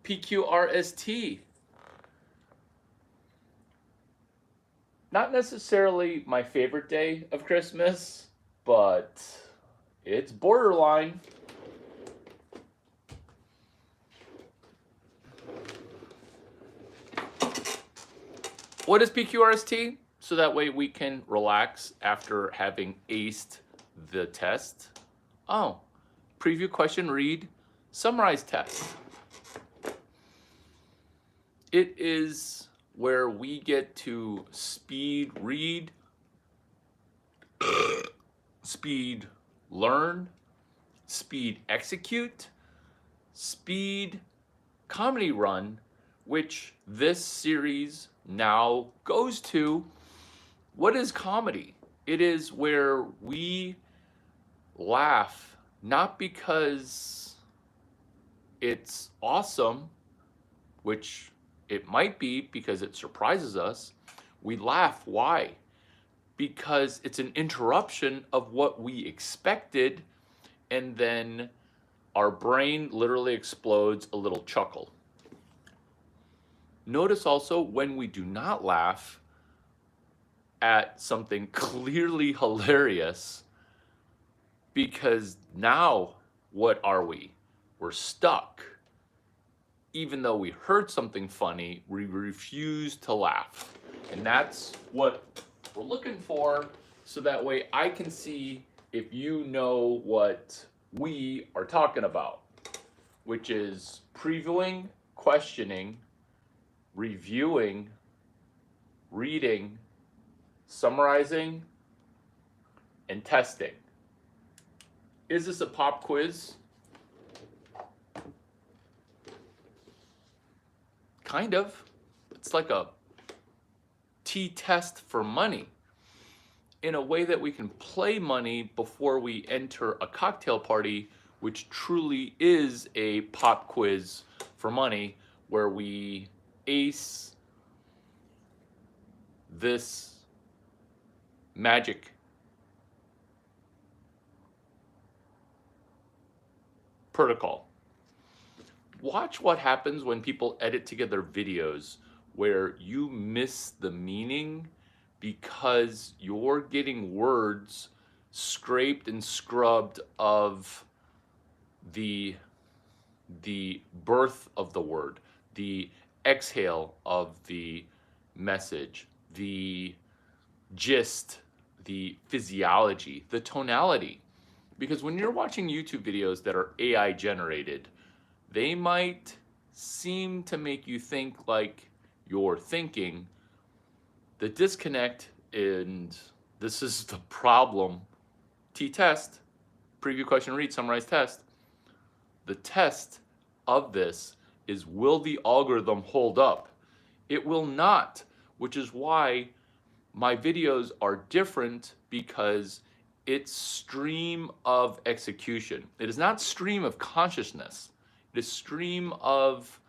PQRST. Not necessarily my favorite day of Christmas, but it's borderline. What is PQRST? So that way we can relax after having aced the test. Oh, preview, question, read, summarize test. It is where we get to speed read, speed learn, speed execute, speed comedy run, which this series now goes to. What is comedy? It is where we laugh not because it's awesome, which it might be because it surprises us. We laugh. Why? Because it's an interruption of what we expected, and then our brain literally explodes a little chuckle. Notice also when we do not laugh at something clearly hilarious, because now what are we? We're stuck. Even though we heard something funny, we refuse to laugh. And that's what we're looking for, so that way I can see if you know what we are talking about, which is previewing, questioning, reviewing, reading, summarizing, and testing. Is this a pop quiz? Kind of. It's like a t-test for money, in a way that we can play money before we enter a cocktail party, which truly is a pop quiz for money, where we ace this magic protocol. Watch what happens when people edit together videos where you miss the meaning because you're getting words scraped and scrubbed of the birth of the word, the exhale of the message, the gist, the physiology, the tonality. Because when you're watching YouTube videos that are AI generated, they might seem to make you think like you're thinking. The disconnect, and this is the problem, t-test, preview, question, read, summarize, test. The test of this is, will the algorithm hold up? It will not, which is why my videos are different, because it's stream of execution. It is not stream of consciousness. It is stream of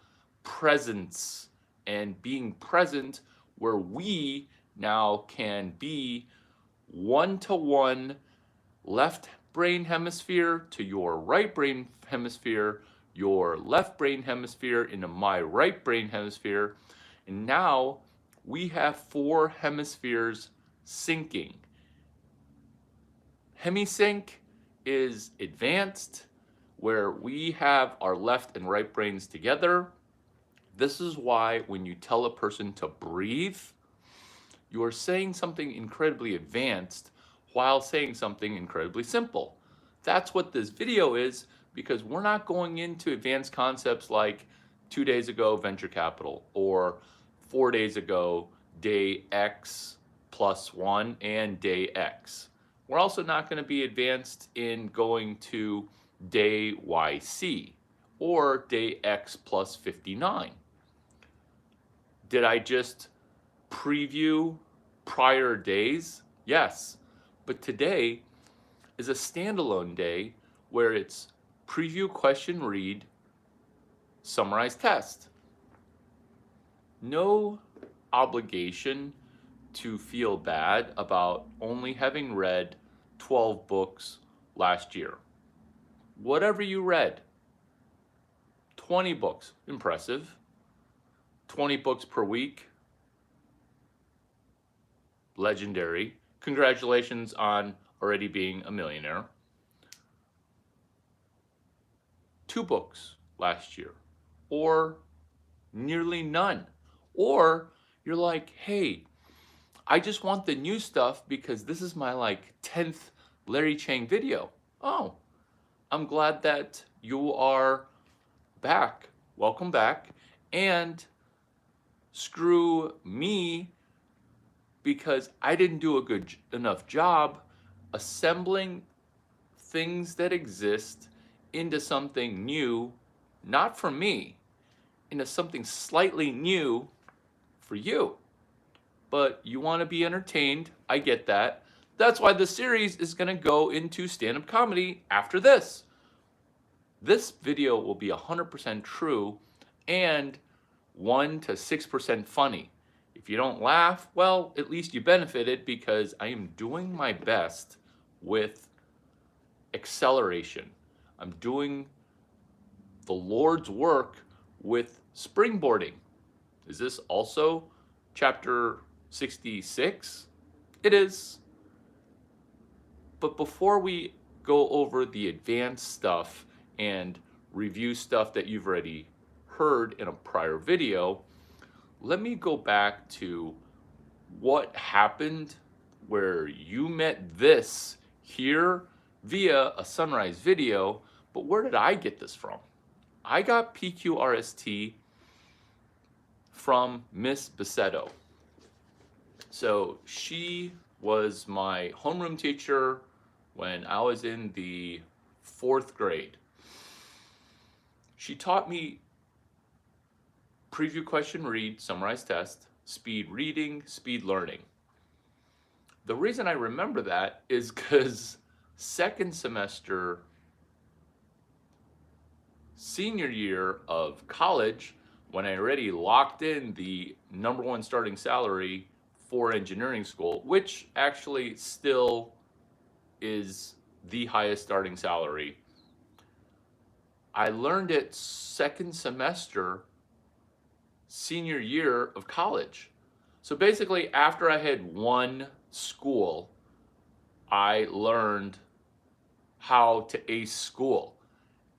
presence, and being present where we now can be one-to-one, left brain hemisphere to your right brain hemisphere, your left brain hemisphere into my right brain hemisphere. And now we have 4 hemispheres syncing. Hemisync is advanced, where we have our left and right brains together. This is why when you tell a person to breathe, you are saying something incredibly advanced while saying something incredibly simple. That's what this video is, because we're not going into advanced concepts like 2 days ago venture capital, or 4 days ago day X plus 1 and day X. We're also not going to be advanced in going to day YC or day X plus 59. Did I just preview prior days? Yes. But today is a standalone day where it's preview, question, read, summarize, test. No obligation to feel bad about only having read 12 books last year. Whatever you read, 20 books. Impressive. 20 books per week. Legendary. Congratulations on already being a millionaire. 2 books last year, or nearly none. Or you're like, hey, I just want the new stuff because this is my like 10th Larry Chang video. Oh, I'm glad that you are back. Welcome back. And screw me because I didn't do a good enough job assembling things that exist into something new, not for me, into something slightly new for you. But you want to be entertained. I get that. That's why the series is going to go into stand-up comedy after this. This video will be 100% true and 1 to 6% funny. If you don't laugh, well, at least you benefited because I am doing my best with acceleration. I'm doing the Lord's work with springboarding. Is this also chapter 66? It is. But before we go over the advanced stuff and review stuff that you've already heard in a prior video, let me go back to what happened where you met this here via a Sunrise video. But where did I get this from? I got PQRST from Miss Basetto. So she was my homeroom teacher when I was in the 4th grade. She taught me preview question read, summarize test, speed reading, speed learning. The reason I remember that is because second semester, senior year of college, when I already locked in the #1 starting salary for engineering school, which actually still is the highest starting salary, I learned it second semester, senior year of college. So basically, after I had one school, I learned how to ace school.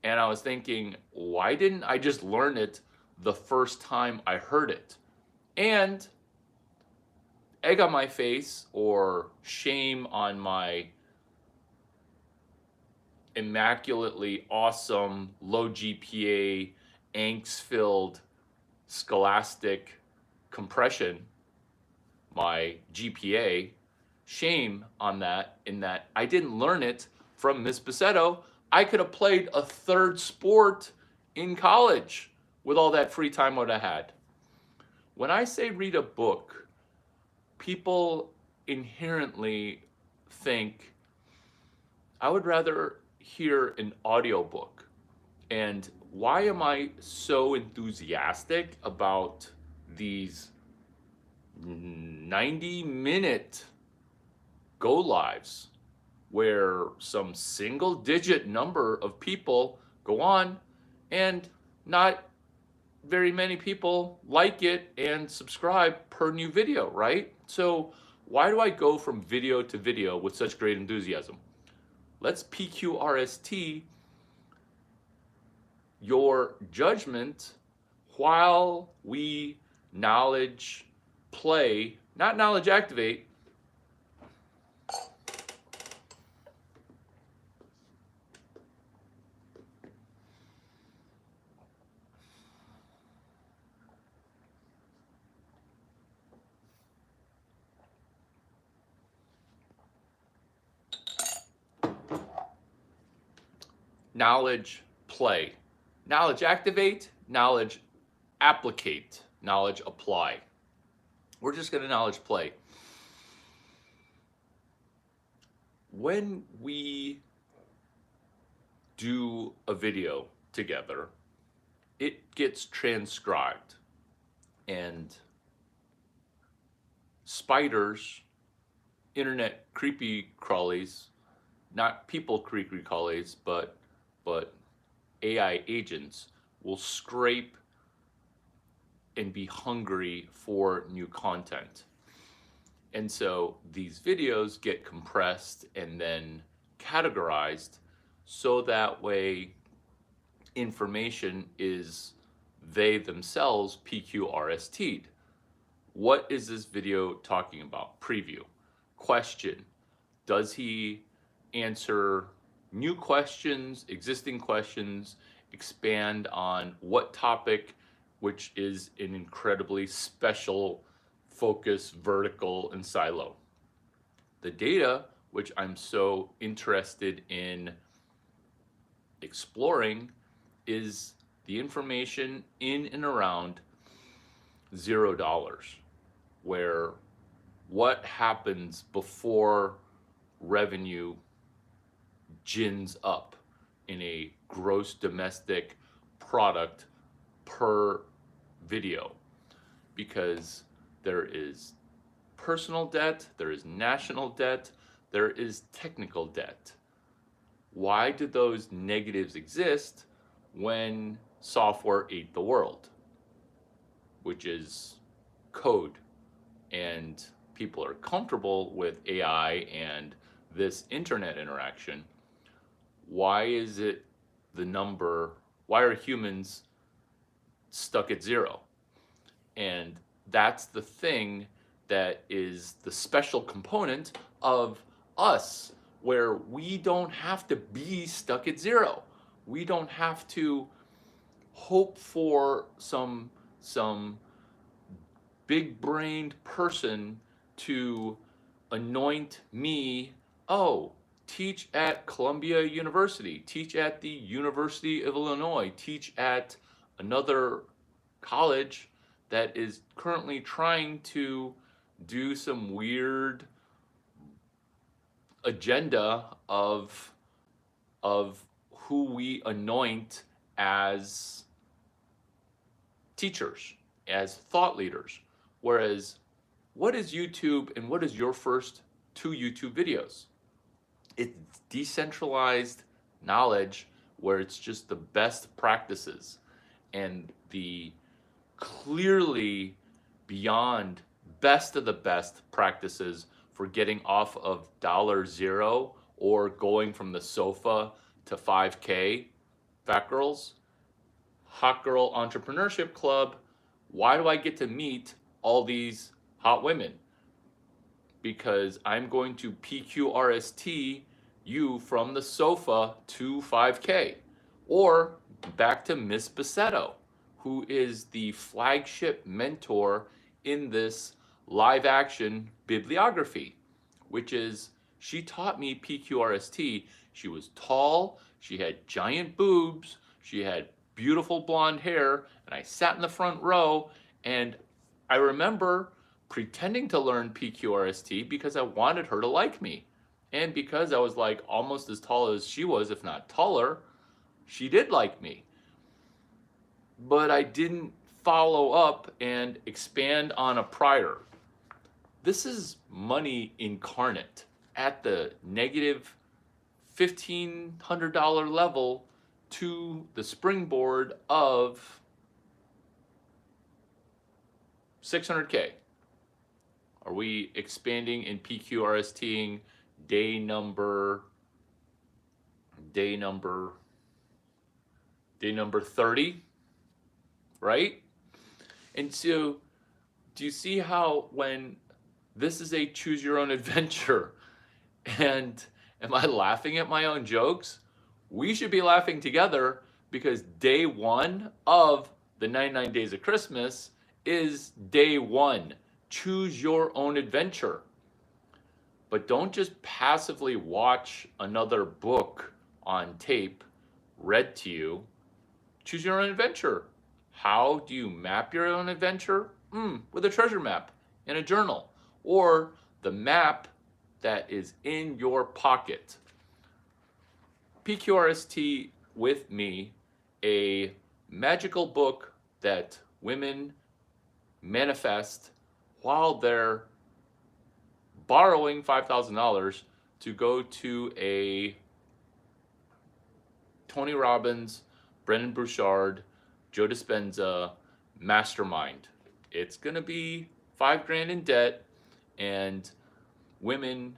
And I was thinking, why didn't I just learn it the first time I heard it? And egg on my face or shame on my immaculately awesome, low GPA, angst-filled, scholastic compression, my GPA, shame on that in that I didn't learn it from Miss Basetto. I could have played a 3rd sport in college with all that free time what I had. When I say read a book, people inherently think I would rather hear an audiobook. And why am I so enthusiastic about these 90-minute go lives where some single digit number of people go on and not very many people like it and subscribe per new video, right? So why do I go from video to video with such great enthusiasm? Let's PQRST your judgment while we knowledge play, not knowledge activate. Knowledge play. Knowledge activate, knowledge applicate, knowledge apply. We're just going to knowledge play. When we do a video together, it gets transcribed, and spiders, internet creepy crawlies, not people creepy crawlies, but AI agents will scrape and be hungry for new content. And so these videos get compressed and then categorized so that way information is they themselves PQRST'd. What is this video talking about? Preview. Question. Does he answer new questions, existing questions, expand on what topic, which is an incredibly special focus, vertical, and silo? The data, which I'm so interested in exploring, is the information in and around $0, where what happens before revenue gins up in a gross domestic product per video, because there is personal debt, there is national debt, there is technical debt. Why do those negatives exist when software ate the world, which is code, and people are comfortable with AI and this internet interaction? Why is it the number? Why are humans stuck at 0? And that's the thing that is the special component of us, where we don't have to be stuck at 0. We don't have to hope for some big-brained person to anoint me. Oh, teach at Columbia University, teach at the University of Illinois, teach at another college that is currently trying to do some weird agenda of who we anoint as teachers, as thought leaders. Whereas, what is YouTube and what is your first 2 YouTube videos? It's decentralized knowledge where it's just the best practices and the clearly beyond best of the best practices for getting off of $0 or going from the sofa to 5K. Fat Girls, Hot Girl Entrepreneurship Club. Why do I get to meet all these hot women? Because I'm going to PQRST you from the sofa to 5K. Or back to Miss Bassetto, who is the flagship mentor in this live action bibliography, which is, she taught me PQRST. She was tall, she had giant boobs, she had beautiful blonde hair, and I sat in the front row, and I remember pretending to learn PQRST because I wanted her to like me. And because I was like almost as tall as she was, if not taller, she did like me. But I didn't follow up and expand on a prior. This is money incarnate at the negative $1,500 level to the springboard of 600K. Are we expanding in PQRSTing day number 30, right? And so, do you see how when this is a choose your own adventure, and am I laughing at my own jokes? We should be laughing together, because day 1 of the 99 Days of Christmas is day 1. Choose your own adventure. But don't just passively watch another book on tape read to you. Choose your own adventure. How do you map your own adventure? With a treasure map in a journal, or the map that is in your pocket. PQRST with me, a magical book that women manifest while they're borrowing $5,000 to go to a Tony Robbins, Brendon Burchard Joe Dispenza mastermind. It's going to be 5 grand in debt, and women,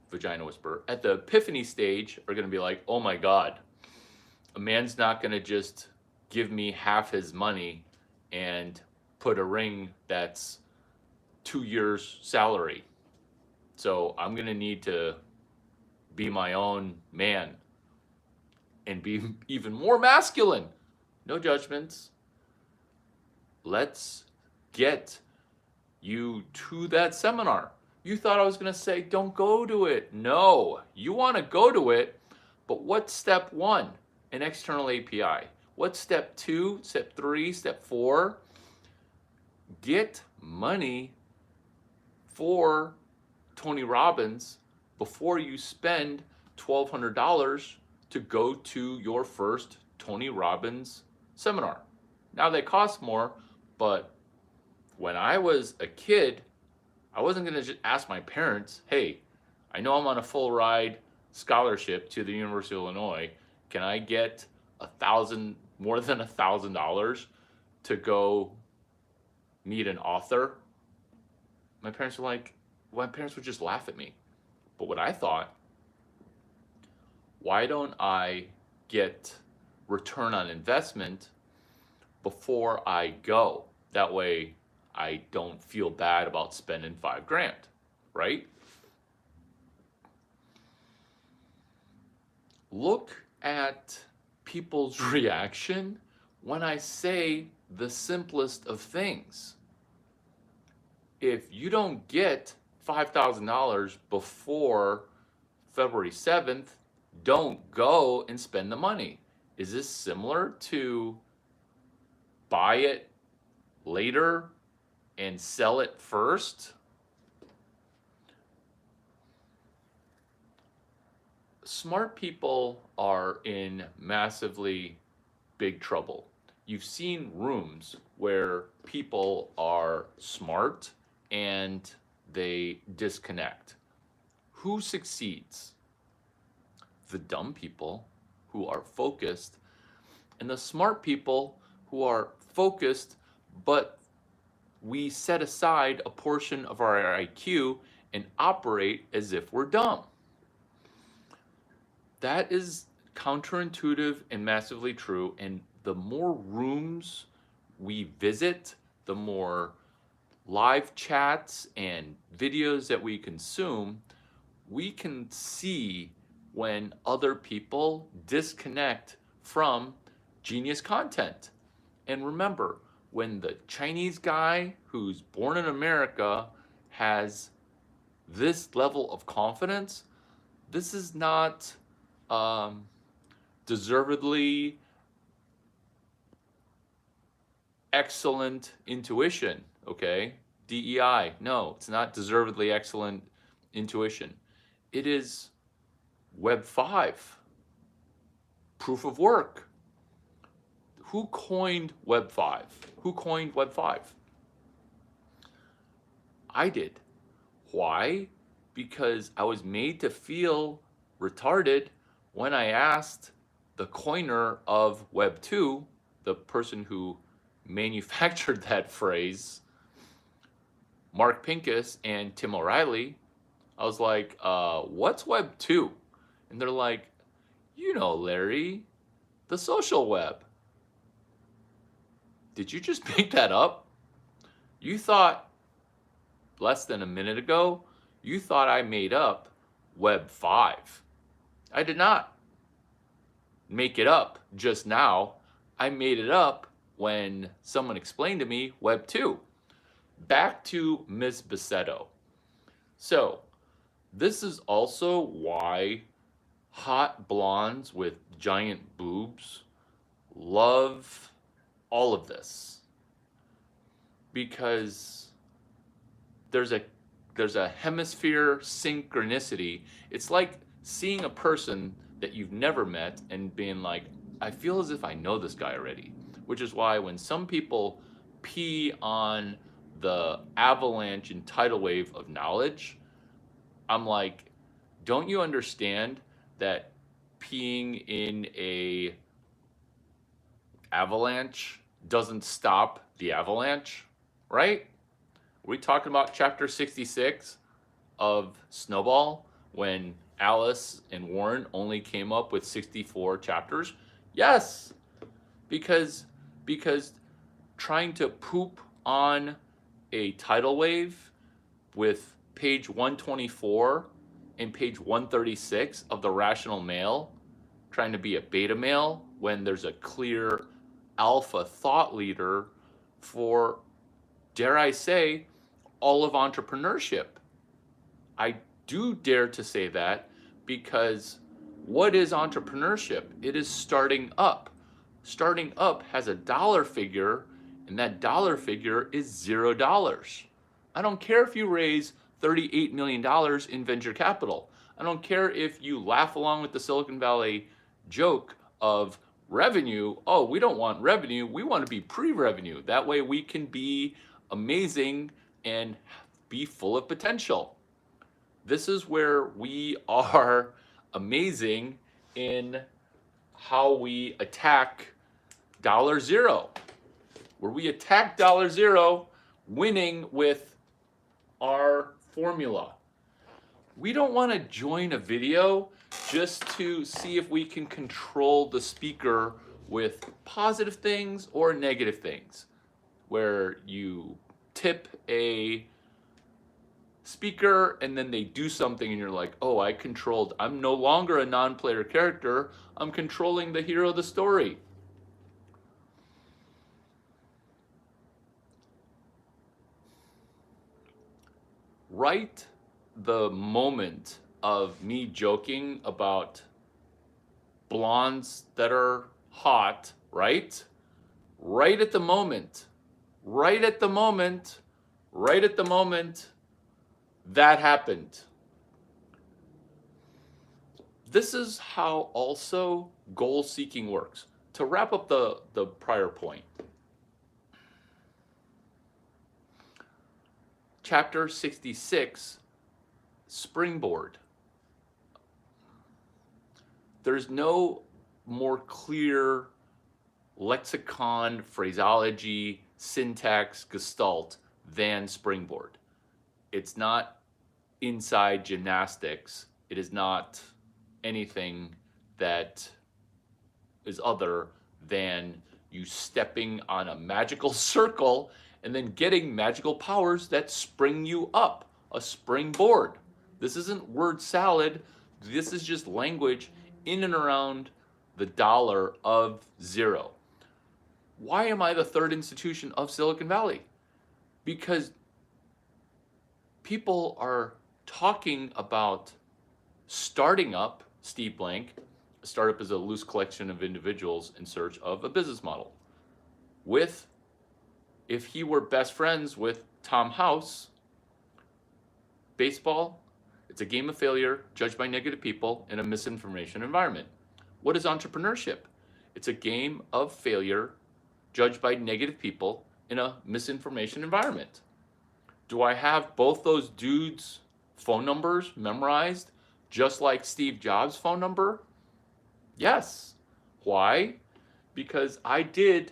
vagina whisperer, at the epiphany stage are going to be like, oh my God, a man's not going to just give me half his money and put a ring that's 2 years' salary. So I'm going to need to be my own man and be even more masculine. No judgments. Let's get you to that seminar. You thought I was going to say, don't go to it. No, you want to go to it, but what's step 1? An external API. What's step 2, step 3, step 4? Get money for Tony Robbins before you spend $1,200 to go to your first Tony Robbins seminar. Now they cost more, but when I was a kid, I wasn't going to just ask my parents, hey, I know I'm on a full ride scholarship to the University of Illinois. Can I get more than $1,000 to go meet an author? My parents would just laugh at me. But what I thought, why don't I get return on investment before I go? That way I don't feel bad about spending 5 grand, right? Look at people's reaction when I say the simplest of things. If you don't get $5,000 before February 7th, don't go and spend the money. Is this similar to buy it later and sell it first? Smart people are in massively big trouble. You've seen rooms where people are smart and they disconnect. Who succeeds? The dumb people who are focused, and the smart people who are focused, but we set aside a portion of our IQ and operate as if we're dumb. That is counterintuitive and massively true. And the more rooms we visit, the more live chats and videos that we consume, we can see when other people disconnect from genius content. And remember, when the Chinese guy who's born in America has this level of confidence, this is not deservedly excellent intuition, okay? DEI, no, it's not deservedly excellent intuition. It is Web 5, proof of work. Who coined Web 5? Who coined Web 5? I did. Why? Because I was made to feel retarded when I asked the coiner of Web 2, the person who manufactured that phrase, Mark Pincus and Tim O'Reilly. I was like, what's Web 2? And they're like, you know, Larry, the social web. Did you just make that up? You thought, less than a minute ago, you thought I made up Web 5. I did not make it up just now. I made it up when someone explained to me Web 2. Back to Ms. Bassetto. So, this is also why hot blondes with giant boobs love all of this. Because there's a hemisphere synchronicity. It's like seeing a person that you've never met and being like, I feel as if I know this guy already. Which is why when some people pee on the avalanche and tidal wave of knowledge, I'm like, don't you understand that peeing in a avalanche doesn't stop the avalanche, right? Are we talking about chapter 66 of Snowball when Alice and Warren only came up with 64 chapters? Yes, because because trying to poop on a tidal wave with page 124 and page 136 of the Rational Male, trying to be a beta male when there's a clear alpha thought leader for, dare I say, all of entrepreneurship. I do dare to say that because what is entrepreneurship? It is starting up. Starting up has a dollar figure, and that dollar figure is $0. I don't care if you raise $38 million in venture capital. I don't care if you laugh along with the Silicon Valley joke of revenue. Oh, we don't want revenue. We want to be pre-revenue. That way we can be amazing and be full of potential. This is where we are amazing in how we attack $0, where we attack $0, winning with our formula. We don't want to join a video just to see if we can control the speaker with positive things or negative things, where you tip a speaker and then they do something and you're like, oh, I'm no longer a non-player character, I'm controlling the hero of the story. Right the moment of me joking about blondes that are hot, right? Right at the moment, that happened. This is how also goal seeking works. To wrap up the prior point, chapter 66, springboard. There's no more clear lexicon, phraseology, syntax, gestalt than springboard. It's not inside gymnastics. It is not anything that is other than you stepping on a magical circle and then getting magical powers that spring you up. A springboard. This isn't word salad. This is just language in and around the dollar of $0. Why am I the third institution of Silicon Valley? Because people are talking about starting up. Steve Blank, a startup is a loose collection of individuals in search of a business model. If he were best friends with Tom House, baseball, it's a game of failure judged by negative people in a misinformation environment. What is entrepreneurship? It's a game of failure judged by negative people in a misinformation environment. Do I have both those dudes' phone numbers memorized just like Steve Jobs' phone number? Yes. Why? Because I did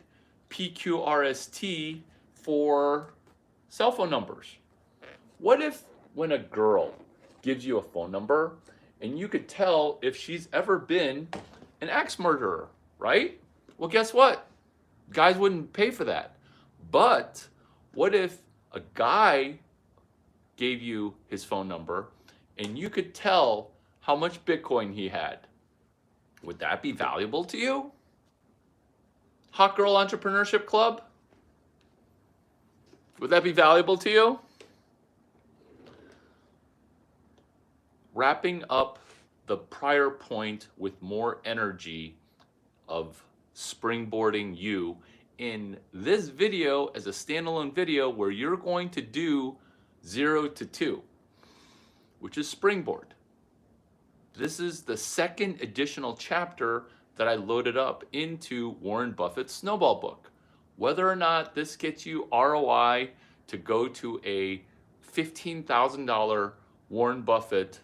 PQRST for cell phone numbers. What if when a girl gives you a phone number and you could tell if she's ever been an axe murderer, right? Well, guess what? Guys wouldn't pay for that. But what if a guy gave you his phone number and you could tell how much Bitcoin he had? Would that be valuable to you? Hot Girl Entrepreneurship Club? Would that be valuable to you? Wrapping up the prior point with more energy of springboarding you in this video as a standalone video where you're going to do 0 to 2, which is springboard. This is the second additional chapter that I loaded up into Warren Buffett's Snowball book. Whether or not this gets you ROI to go to a $15,000 Warren Buffett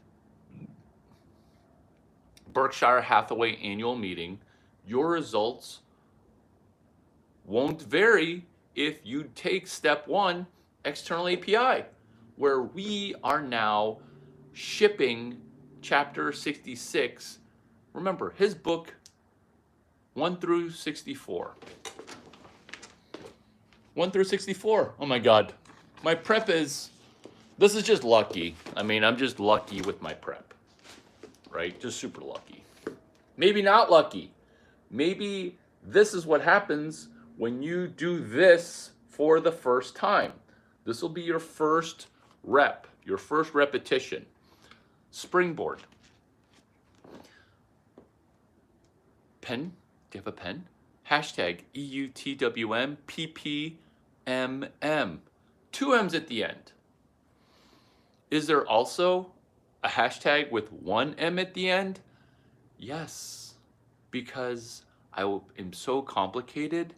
Berkshire Hathaway annual meeting, your results won't vary if you take step 1, external API, where we are now shipping chapter 66. Remember, his book 1 through 64. 1 through 64. Oh my God. My prep is, this is just lucky. I mean, I'm just lucky with my prep, right? Just super lucky. Maybe not lucky. Maybe this is what happens when you do this for the first time. This will be your first rep, your first repetition. Springboard. Pen? Do you have a pen? Hashtag EUTWMPPMM. 2 M's at the end. Is there also a hashtag with 1 M at the end? Yes, because I am so complicated,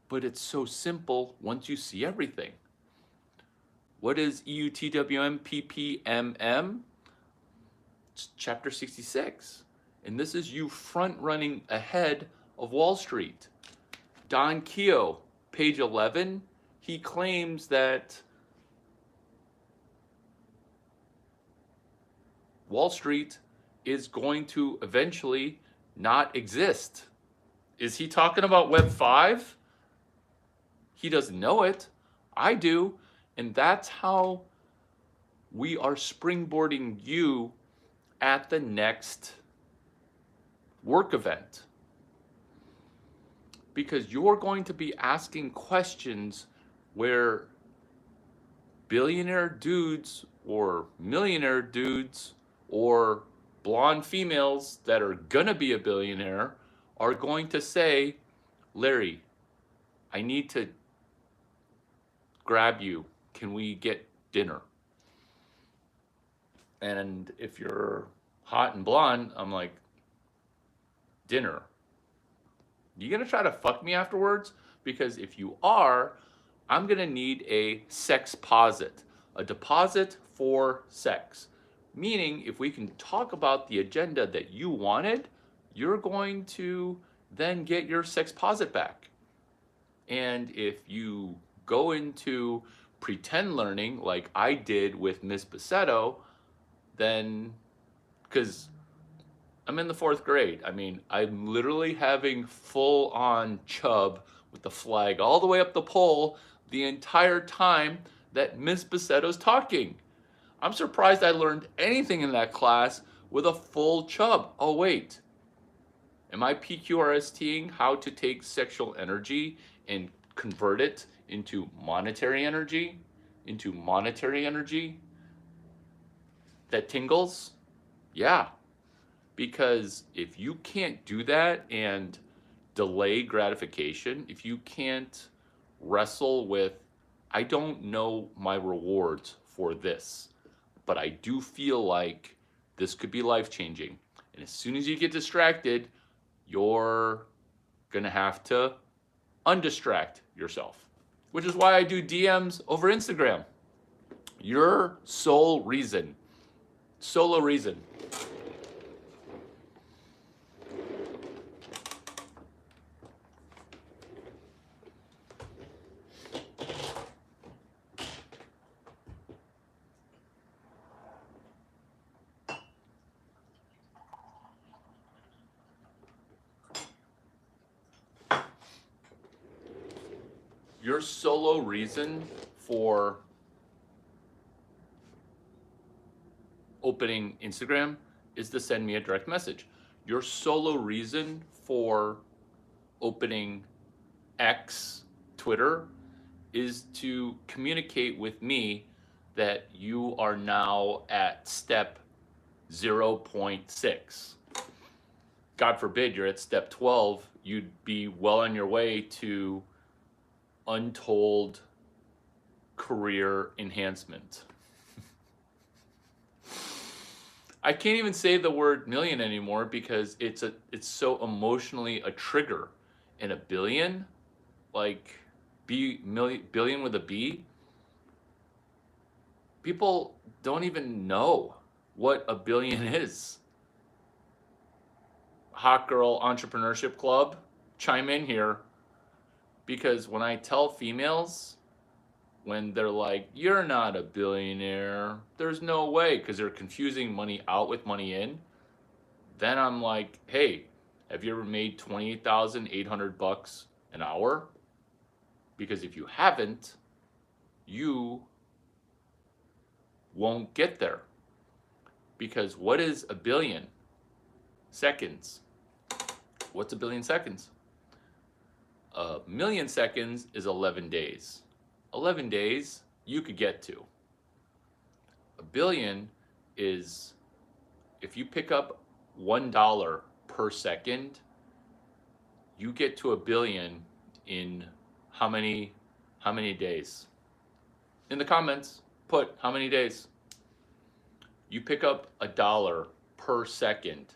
but it's so simple once you see everything. What is EUTWMPPMM? It's chapter 66. And this is you front running ahead of Wall Street. Don Keogh, page 11, he claims that Wall Street is going to eventually not exist. Is he talking about Web 5? He doesn't know it. I do. And that's how we are springboarding you at the next work event. Because you're going to be asking questions where billionaire dudes or millionaire dudes or blonde females that are gonna be a billionaire are going to say, Larry, I need to grab you. Can we get dinner? And if you're hot and blonde, I'm like, dinner. You gonna try to fuck me afterwards? Because if you are, I'm gonna need a sex posit, a deposit for sex. Meaning, if we can talk about the agenda that you wanted, you're going to then get your sex posit back. And if you go into pretend learning like I did with Miss Bassetto, then, because I'm in the 4th grade. I mean, I'm literally having full on chub with the flag all the way up the pole the entire time that Miss Bassetto's talking. I'm surprised I learned anything in that class with a full chub. Oh, wait. Am I PQRSTing how to take sexual energy and convert it into monetary energy? Into monetary energy that tingles? Yeah. Because if you can't do that and delay gratification, if you can't wrestle with, I don't know my rewards for this, but I do feel like this could be life-changing. And as soon as you get distracted, you're gonna have to undistract yourself, which is why I do DMs over Instagram. Your sole reason, solo reason. Your solo reason for opening Instagram is to send me a direct message. Your solo reason for opening X, Twitter, is to communicate with me that you are now at step 0.6. God forbid you're at step 12, you'd be well on your way to untold career enhancement. I can't even say the word million anymore because it's so emotionally a trigger. And a billion, like billion with a B, people don't even know what a billion is. Hot Girl Entrepreneurship Club, chime in here. Because when I tell females, when they're like, you're not a billionaire, there's no way, because they're confusing money out with money in, then I'm like, hey, have you ever made 28,800 bucks an hour? Because if you haven't, you won't get there. Because what is a billion seconds? What's a billion seconds? A million seconds is 11 days. 11 days you could get to. A billion is, if you pick up $1 per second, you get to a billion in how many days? In the comments, put how many days. You pick up $1 per second.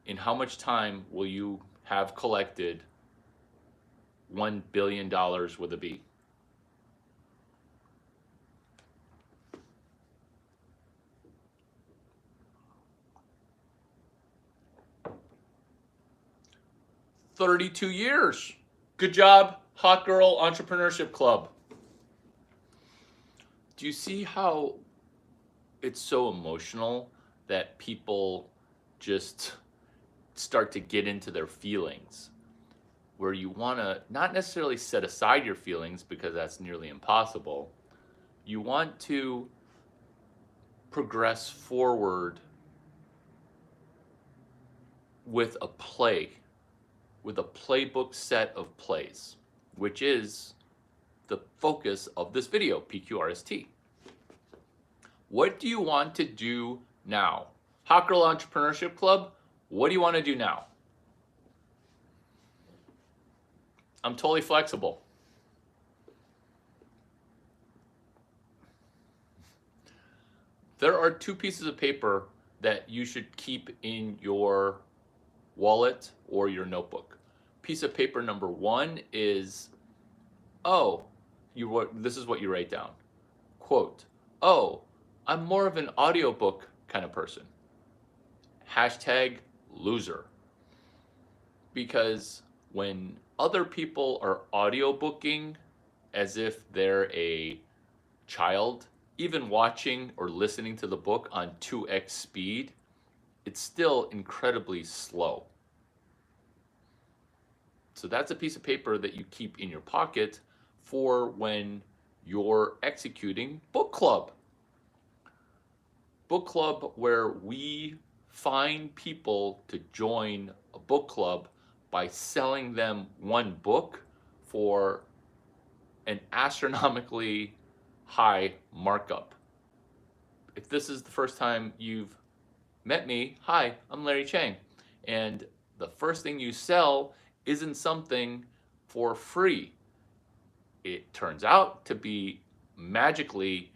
In how much time will you have collected $1 billion with a B? $32 years. Good job, Hot Girl Entrepreneurship Club. Do you see how it's so emotional that people just start to get into their feelings? Where you want to not necessarily set aside your feelings, because that's nearly impossible. You want to progress forward with a play, with a playbook set of plays, which is the focus of this video, PQRST. What do you want to do now? Hot Girl Entrepreneurship Club, what do you want to do now? I'm totally flexible. There are two pieces of paper that you should keep in your wallet or your notebook. Piece of paper number one is, this is what you write down. Quote, oh, I'm more of an audiobook kind of person. Hashtag loser. Because when other people are audiobooking as if they're a child, even watching or listening to the book on 2x speed, it's still incredibly slow. So that's a piece of paper that you keep in your pocket for when you're executing book club. Book club, where we find people to join a book club by selling them one book for an astronomically high markup. If this is the first time you've met me, hi, I'm Larry Chang. And the first thing you sell isn't something for free. It turns out to be magically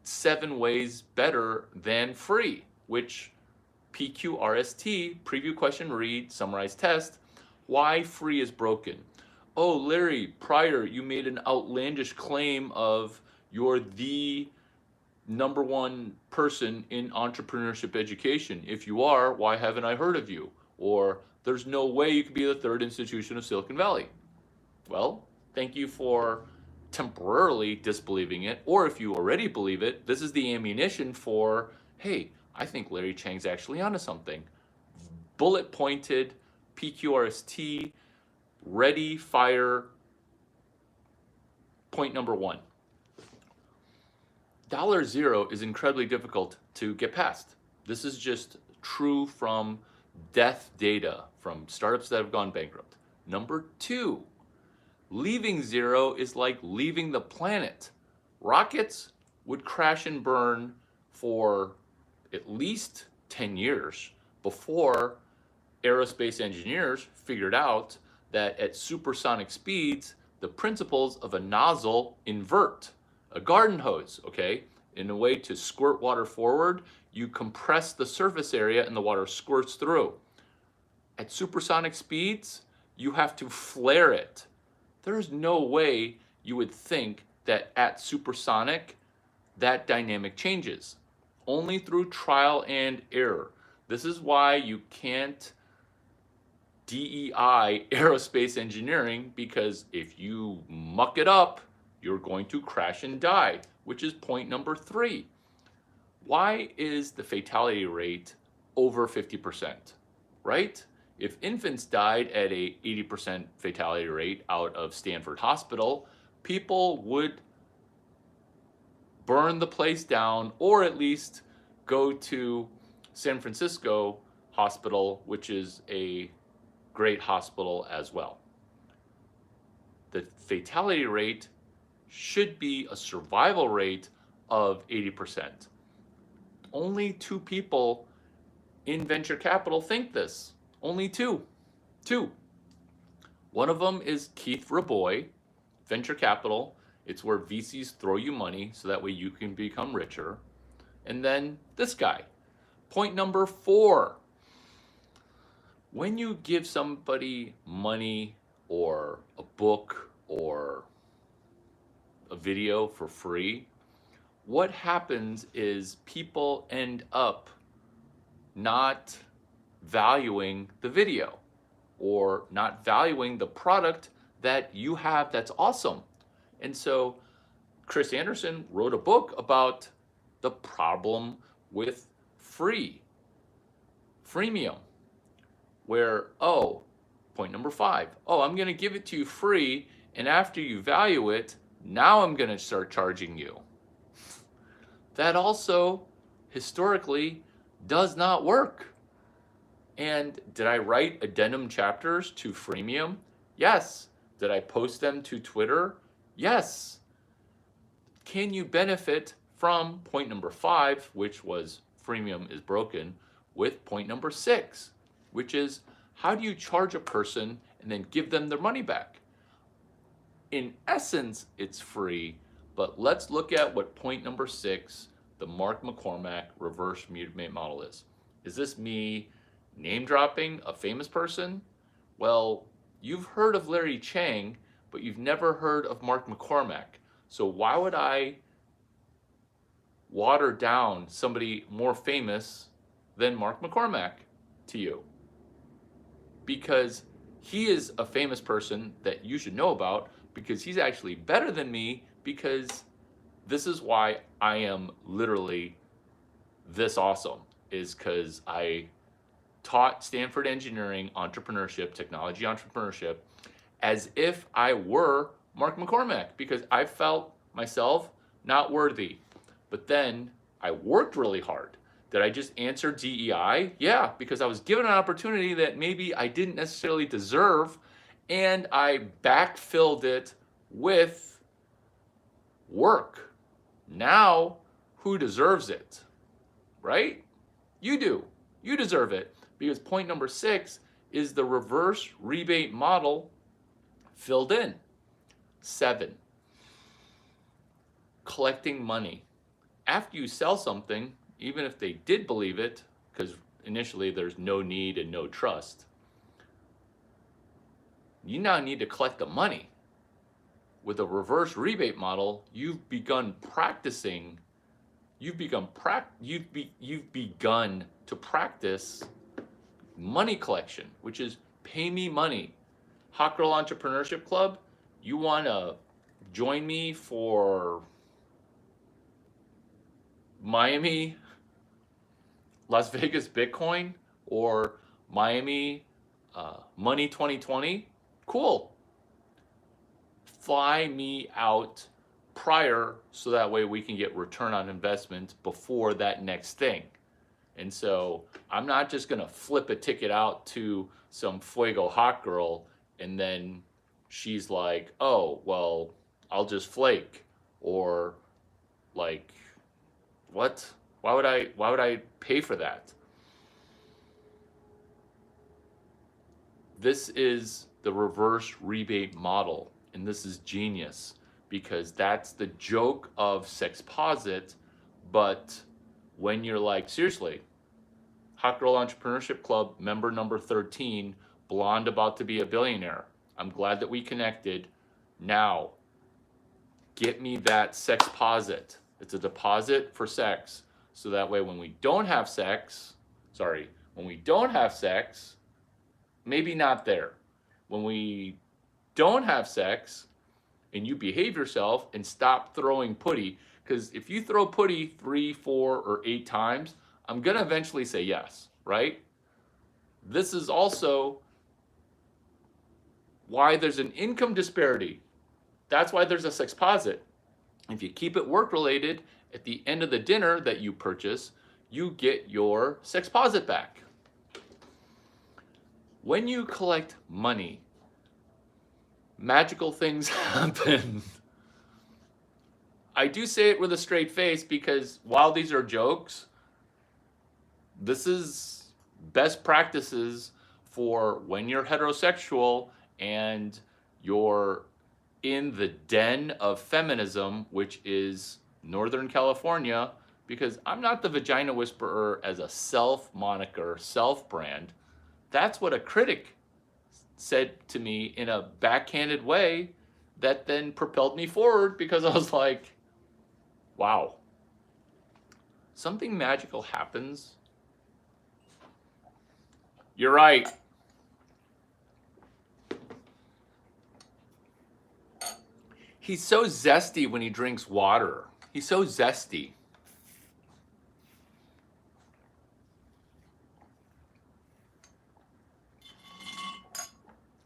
7 ways better than free, which PQRST, preview question read, summarize test, why free is broken. Oh, Larry, prior you made an outlandish claim of you're the number one person in entrepreneurship education. If you are, why haven't I heard of you? Or there's no way you could be the third institution of Silicon Valley. Well, thank you for temporarily disbelieving it. Or if you already believe it, this is the ammunition for, hey, I think Larry Chang's actually onto something. Bullet pointed, PQRST, ready, fire. Point number one. $0 is incredibly difficult to get past. This is just true from death data from startups that have gone bankrupt. Number two, leaving zero is like leaving the planet. Rockets would crash and burn for at least 10 years before aerospace engineers figured out that at supersonic speeds, the principles of a nozzle invert. A garden hose, okay? In a way to squirt water forward, you compress the surface area and the water squirts through. At supersonic speeds, you have to flare it. There's no way you would think that at supersonic, that dynamic changes. Only through trial and error. This is why you can't DEI aerospace engineering, because if you muck it up, you're going to crash and die, which is point number 3. Why is the fatality rate over 50%, right? If infants died at a 80% fatality rate out of Stanford Hospital, people would burn the place down, or at least go to San Francisco Hospital, which is a great hospital as well. The fatality rate should be a survival rate of 80%. Only 2 people in venture capital think this. Only 2. 2. One of them is Keith Rabois, venture capital. It's where VCs throw you money so that way you can become richer. And then this guy. Point number 4. When you give somebody money or a book or a video for free, what happens is people end up not valuing the video or not valuing the product that you have that's awesome. And so Chris Anderson wrote a book about the problem with freemium, where, point number 5, I'm going to give it to you free, and after you value it, now I'm going to start charging you. That also, historically, does not work. And did I write addendum chapters to freemium? Yes. Did I post them to Twitter? Yes. Can you benefit from point number 5, which was freemium is broken, with point number 6, which is how do you charge a person and then give them their money back? In essence, it's free, but let's look at what point number 6, the Mark McCormack reverse rebate model is. Is this me name dropping a famous person? Well, you've heard of Larry Chang, but you've never heard of Mark McCormack. So why would I water down somebody more famous than Mark McCormack to you? Because he is a famous person that you should know about, because he's actually better than me, because this is why I am literally this awesome, is because I taught Stanford engineering, entrepreneurship, technology entrepreneurship, as if I were Mark McCormack, because I felt myself not worthy. But then I worked really hard. Did I just answer DEI? Yeah, because I was given an opportunity that maybe I didn't necessarily deserve, and I backfilled it with work. Now, who deserves it? Right? You do. You deserve it, because point number 6 is the reverse rebate model filled in. 7, collecting money. After you sell something, even if they did believe it, because initially there's no need and no trust, you now need to collect the money. With a reverse rebate model, you've begun practicing, you've begun to practice money collection, which is pay me money. Hot Girl Entrepreneurship Club, you want to join me for Miami, Las Vegas Bitcoin, or Miami Money 2020? Cool. Fly me out prior so that way we can get return on investment before that next thing. And so I'm not just going to flip a ticket out to some Fuego hot girl and then she's like, oh, well, I'll just flake. Or like, what? Why would I pay for that? This is the reverse rebate model, and this is genius, because that's the joke of Sexposit. But when you're like, seriously, Hot Girl Entrepreneurship Club member number 13, blonde about to be a billionaire, I'm glad that we connected. Now, get me that Sexposit. It's a deposit for sex. So that way when we don't have sex, maybe not there. When we don't have sex and you behave yourself and stop throwing putty, because if you throw putty 3, 4, or 8 times, I'm going to eventually say yes, right? This is also why there's an income disparity. That's why there's a sexposit. If you keep it work related, at the end of the dinner that you purchase, you get your sexposit back. When you collect money, magical things happen. I do say it with a straight face because while these are jokes, this is best practices for when you're heterosexual and you're in the den of feminism, which is Northern California, because I'm not the vagina whisperer as a self moniker, self brand. That's what a critic said to me in a backhanded way that then propelled me forward because I was like, wow, something magical happens. You're right. He's so zesty when he drinks water. He's so zesty.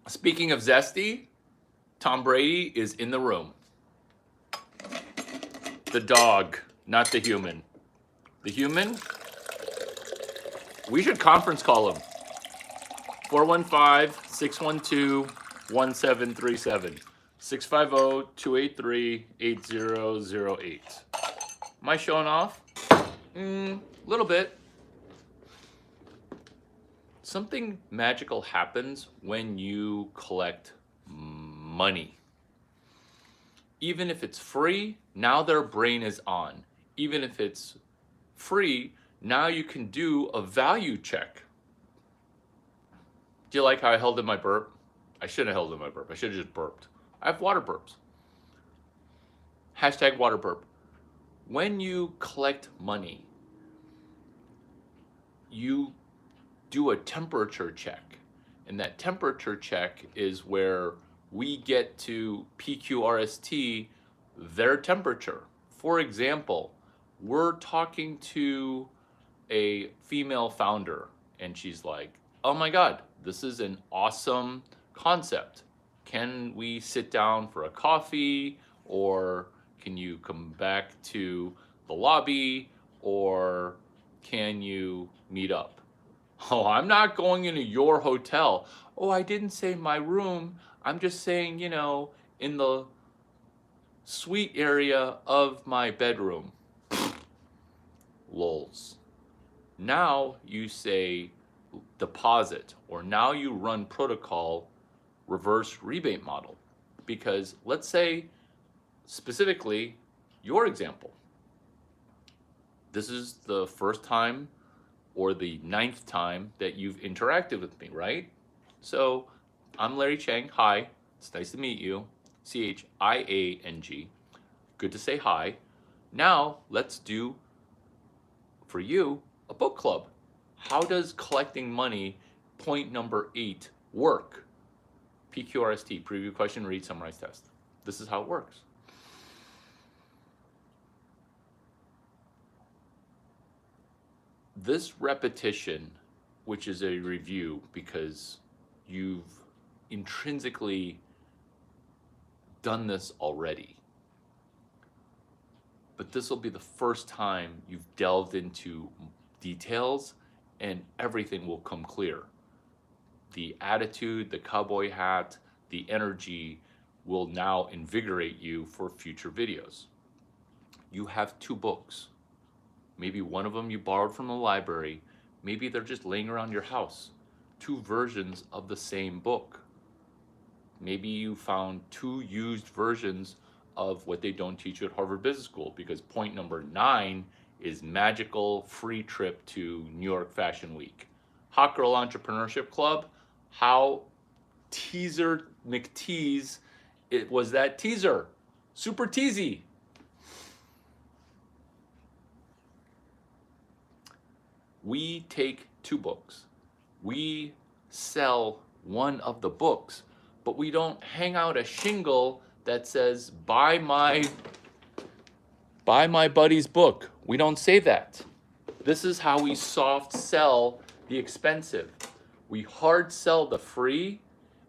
Speaking of zesty, Tom Brady is in the room. The dog, not the human. The human, we should conference call him. 415-612-1737. 650-283-8008. Am I showing off? A little bit. Something magical happens when you collect money. Even if it's free, now their brain is on. Even if it's free, now you can do a value check. Do you like how I held in my burp? I shouldn't have held in my burp. I should have just burped. I have water burps. Hashtag water burp. When you collect money, you do a temperature check. And that temperature check is where we get to PQRST their temperature. For example, we're talking to a female founder and she's like, oh my God, this is an awesome concept. Can we sit down for a coffee, or can you come back to the lobby, or can you meet up? Oh, I'm not going into your hotel. Oh, I didn't say my room. I'm just saying, in the suite area of my bedroom. Lols. Now you say deposit, or now you run protocol reverse rebate model. Because let's say specifically your example. This is the first time or the 9th time that you've interacted with me, right? So I'm Larry Chang. Hi, it's nice to meet you. CHIANG. Good to say hi. Now let's do, for you, a book club. How does collecting money, point number 8, work? PQRST, preview question, read, summarize, test. This is how it works. This repetition, which is a review because you've intrinsically done this already, but this will be the first time you've delved into details and everything will come clear. The attitude, the cowboy hat, the energy will now invigorate you for future videos. You have 2 books. Maybe one of them you borrowed from the library. Maybe they're just laying around your house. 2 versions of the same book. Maybe you found 2 used versions of what they don't teach you at Harvard Business School, because point number 9 is magical free trip to New York Fashion Week. Hot Girl Entrepreneurship Club, how teaser McTease it was that teaser. Super teasy. We take 2 books. We sell one of the books, but we don't hang out a shingle that says, buy my buddy's book. We don't say that. This is how we soft sell the expensive. We hard sell the free,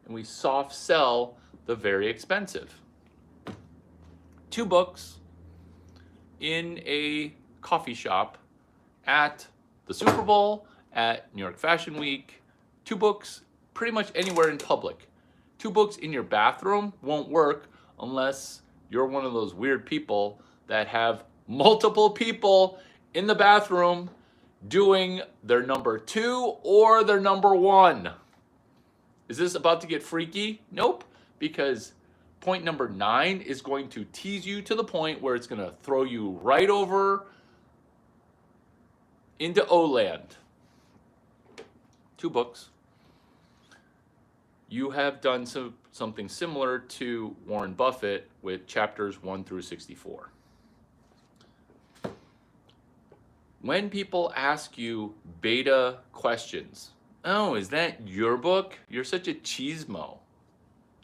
and we soft sell the very expensive. 2 books in a coffee shop at the Super Bowl, at New York Fashion Week. 2 books pretty much anywhere in public. 2 books in your bathroom won't work unless you're one of those weird people that have multiple people in the bathroom doing their number 2 or their number 1. Is this about to get freaky? Nope, because point number 9 is going to tease you to the point where it's going to throw you right over into O-land. 2 books. You have done something similar to Warren Buffett with chapters 1 through 64. When people ask you beta questions, oh, is that your book? You're such a cheesemo.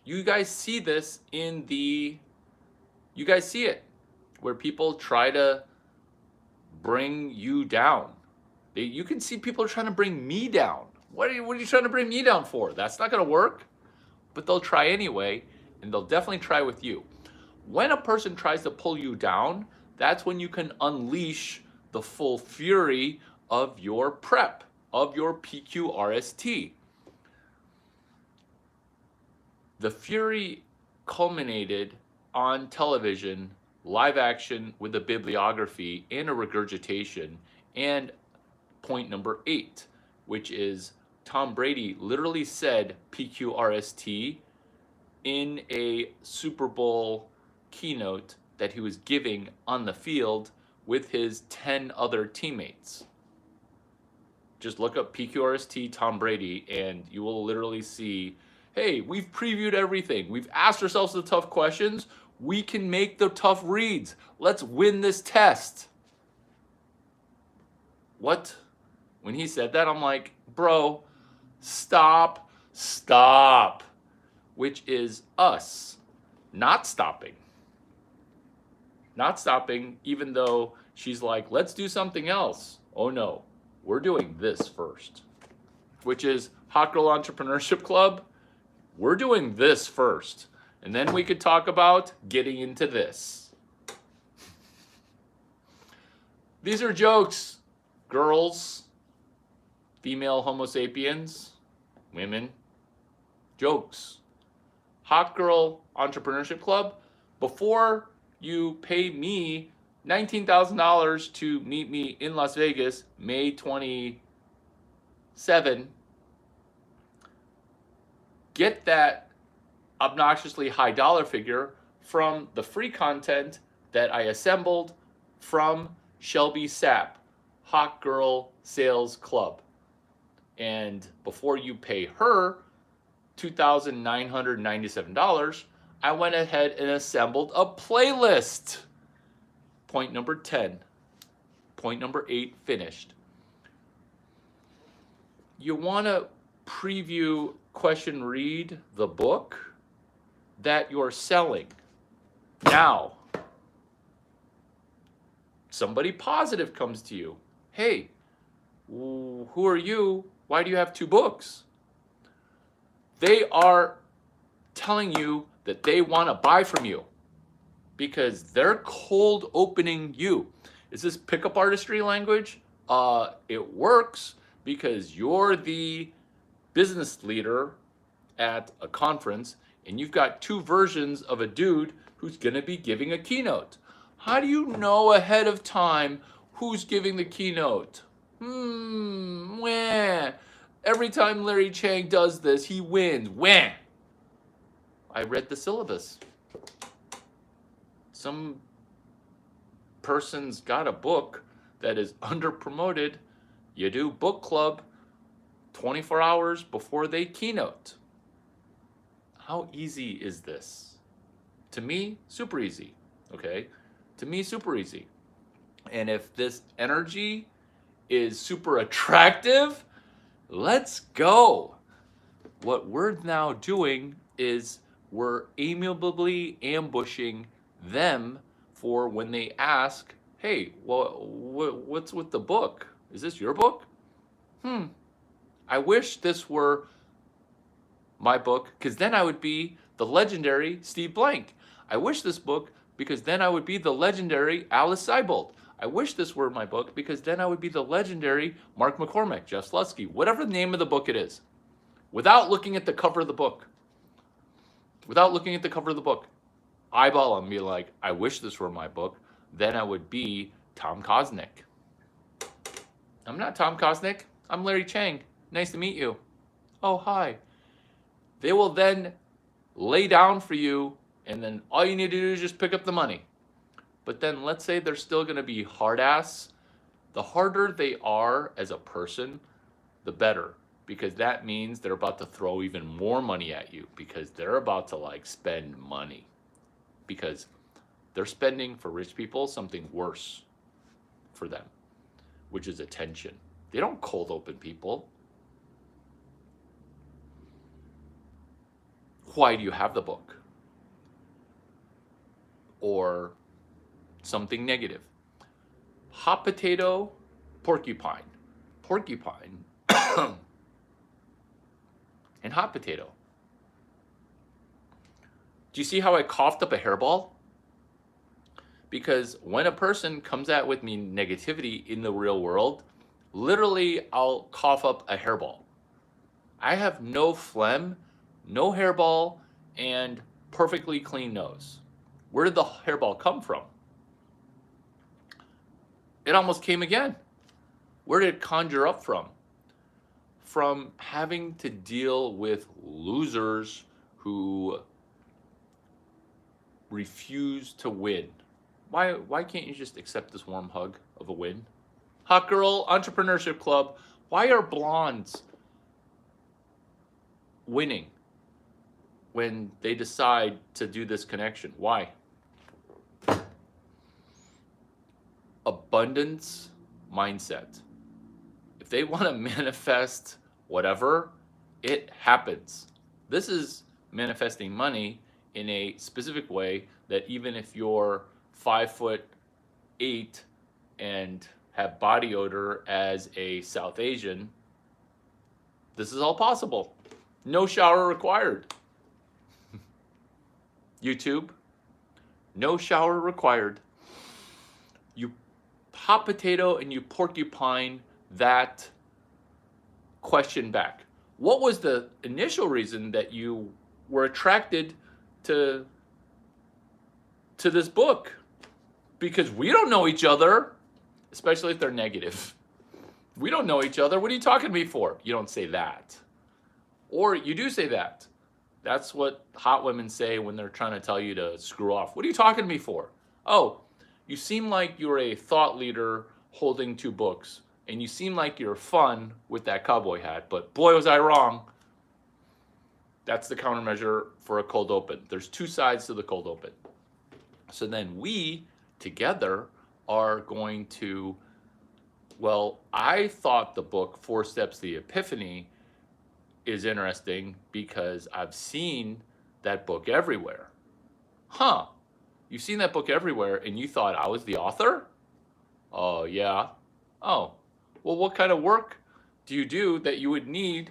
You guys see this you guys see it, where people try to bring you down. You can see people are trying to bring me down. What are you trying to bring me down for? That's not going to work. But they'll try anyway, and they'll definitely try with you. When a person tries to pull you down, that's when you can unleash the full fury of your prep, of your PQRST. The fury culminated on television, live action with a bibliography and a regurgitation, and point number 8, which is Tom Brady literally said PQRST in a Super Bowl keynote that he was giving on the field with his 10 other teammates. Just look up PQRST Tom Brady and you will literally see, hey, we've previewed everything. We've asked ourselves the tough questions. We can make the tough reads. Let's win this test. What? When he said that, I'm like, bro, stop. Which is us not stopping. Not stopping, even though she's like, let's do something else. Oh no, we're doing this first. Which is Hot Girl Entrepreneurship Club. We're doing this first. And then we could talk about getting into this. These are jokes, girls, female Homo sapiens, women, jokes. Hot Girl Entrepreneurship Club, before you pay me $19,000 to meet me in Las Vegas, May 27, get that obnoxiously high dollar figure from the free content that I assembled from Shelby Sapp, Hot Girl Sales Club. And before you pay her $2,997, I went ahead and assembled a playlist. Point number 10. Point number 8 finished. You want to preview, question, read the book that you're selling. Now, somebody positive comes to you. Hey, who are you? Why do you have 2 books? They are telling you that they want to buy from you because they're cold opening you. Is this pickup artistry language? It works because you're the business leader at a conference and you've got 2 versions of a dude who's going to be giving a keynote. How do you know ahead of time who's giving the keynote? Wah. Every time Larry Chang does this, he wins. Wah. I read the syllabus. Some person's got a book that is under promoted. You do book club 24 hours before they keynote. How easy is this? To me, super easy. Okay? To me, super easy. And if this energy is super attractive, let's go. What we're now doing is we're amiably ambushing them for when they ask, hey, well, what's with the book? Is this your book? Hmm. I wish this were my book, because then I would be the legendary Steve Blank. I wish this book, because then I would be the legendary Alice Seibold. I wish this were my book, because then I would be the legendary Mark McCormick, Jeff Slutsky, whatever the name of the book it is, without looking at the cover of the book. Without looking at the cover of the book. Eyeball and be like, I wish this were my book. Then I would be Tom Kosnick. I'm not Tom Kosnick. I'm Larry Chang. Nice to meet you. Oh, hi. They will then lay down for you, and then all you need to do is just pick up the money. But then let's say they're still going to be hard ass. The harder they are as a person, the better. Because that means they're about to throw even more money at you, because they're about to like spend money. Because they're spending for rich people something worse for them, which is attention. They don't cold open people. Why do you have the book? Or something negative. Hot potato, porcupine. Porcupine and hot potato. Do you see how I coughed up a hairball? Because when a person comes at with me negativity in the real world, literally I'll cough up a hairball. I have no phlegm, no hairball, and perfectly clean nose. Where did the hairball come from? It almost came again. Where did it conjure up from? From having to deal with losers who refuse to win. Why can't you just accept this warm hug of a win? Hot Girl Entrepreneurship Club. Why are blondes winning when they decide to do this connection? Why? Abundance mindset. If they want to manifest whatever, it happens. This is manifesting money in a specific way that even if you're 5'8" and have body odor as a South Asian, this is all possible. No shower required. YouTube, no shower required. You hot potato and you porcupine that question back. What was the initial reason that you were attracted to this book? Because we don't know each other, especially if they're negative. We don't know each other. What are you talking to me for? You don't say that. Or you do say that. That's what hot women say when they're trying to tell you to screw off. What are you talking to me for? Oh, you seem like you're a thought leader holding two books. And you seem like you're fun with that cowboy hat. But boy, was I wrong. That's the countermeasure for a cold open. There's two sides to the cold open. So then we together are going to, well, I thought the book 4 Steps to the Epiphany is interesting because I've seen that book everywhere. Huh, you've seen that book everywhere and you thought I was the author? Oh, yeah. Oh, well, what kind of work do you do that you would need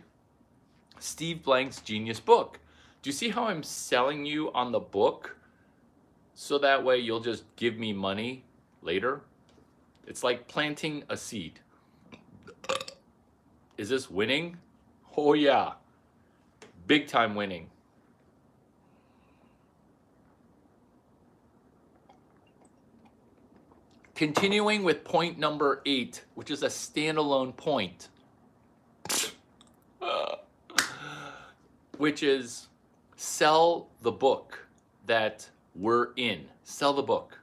Steve Blank's genius book? Do you see how I'm selling you on the book so that way you'll just give me money later? It's like planting a seed. Is this winning? Oh yeah, big time winning. Continuing with point number 8, which is a standalone point, which is sell the book that we're in. Sell the book.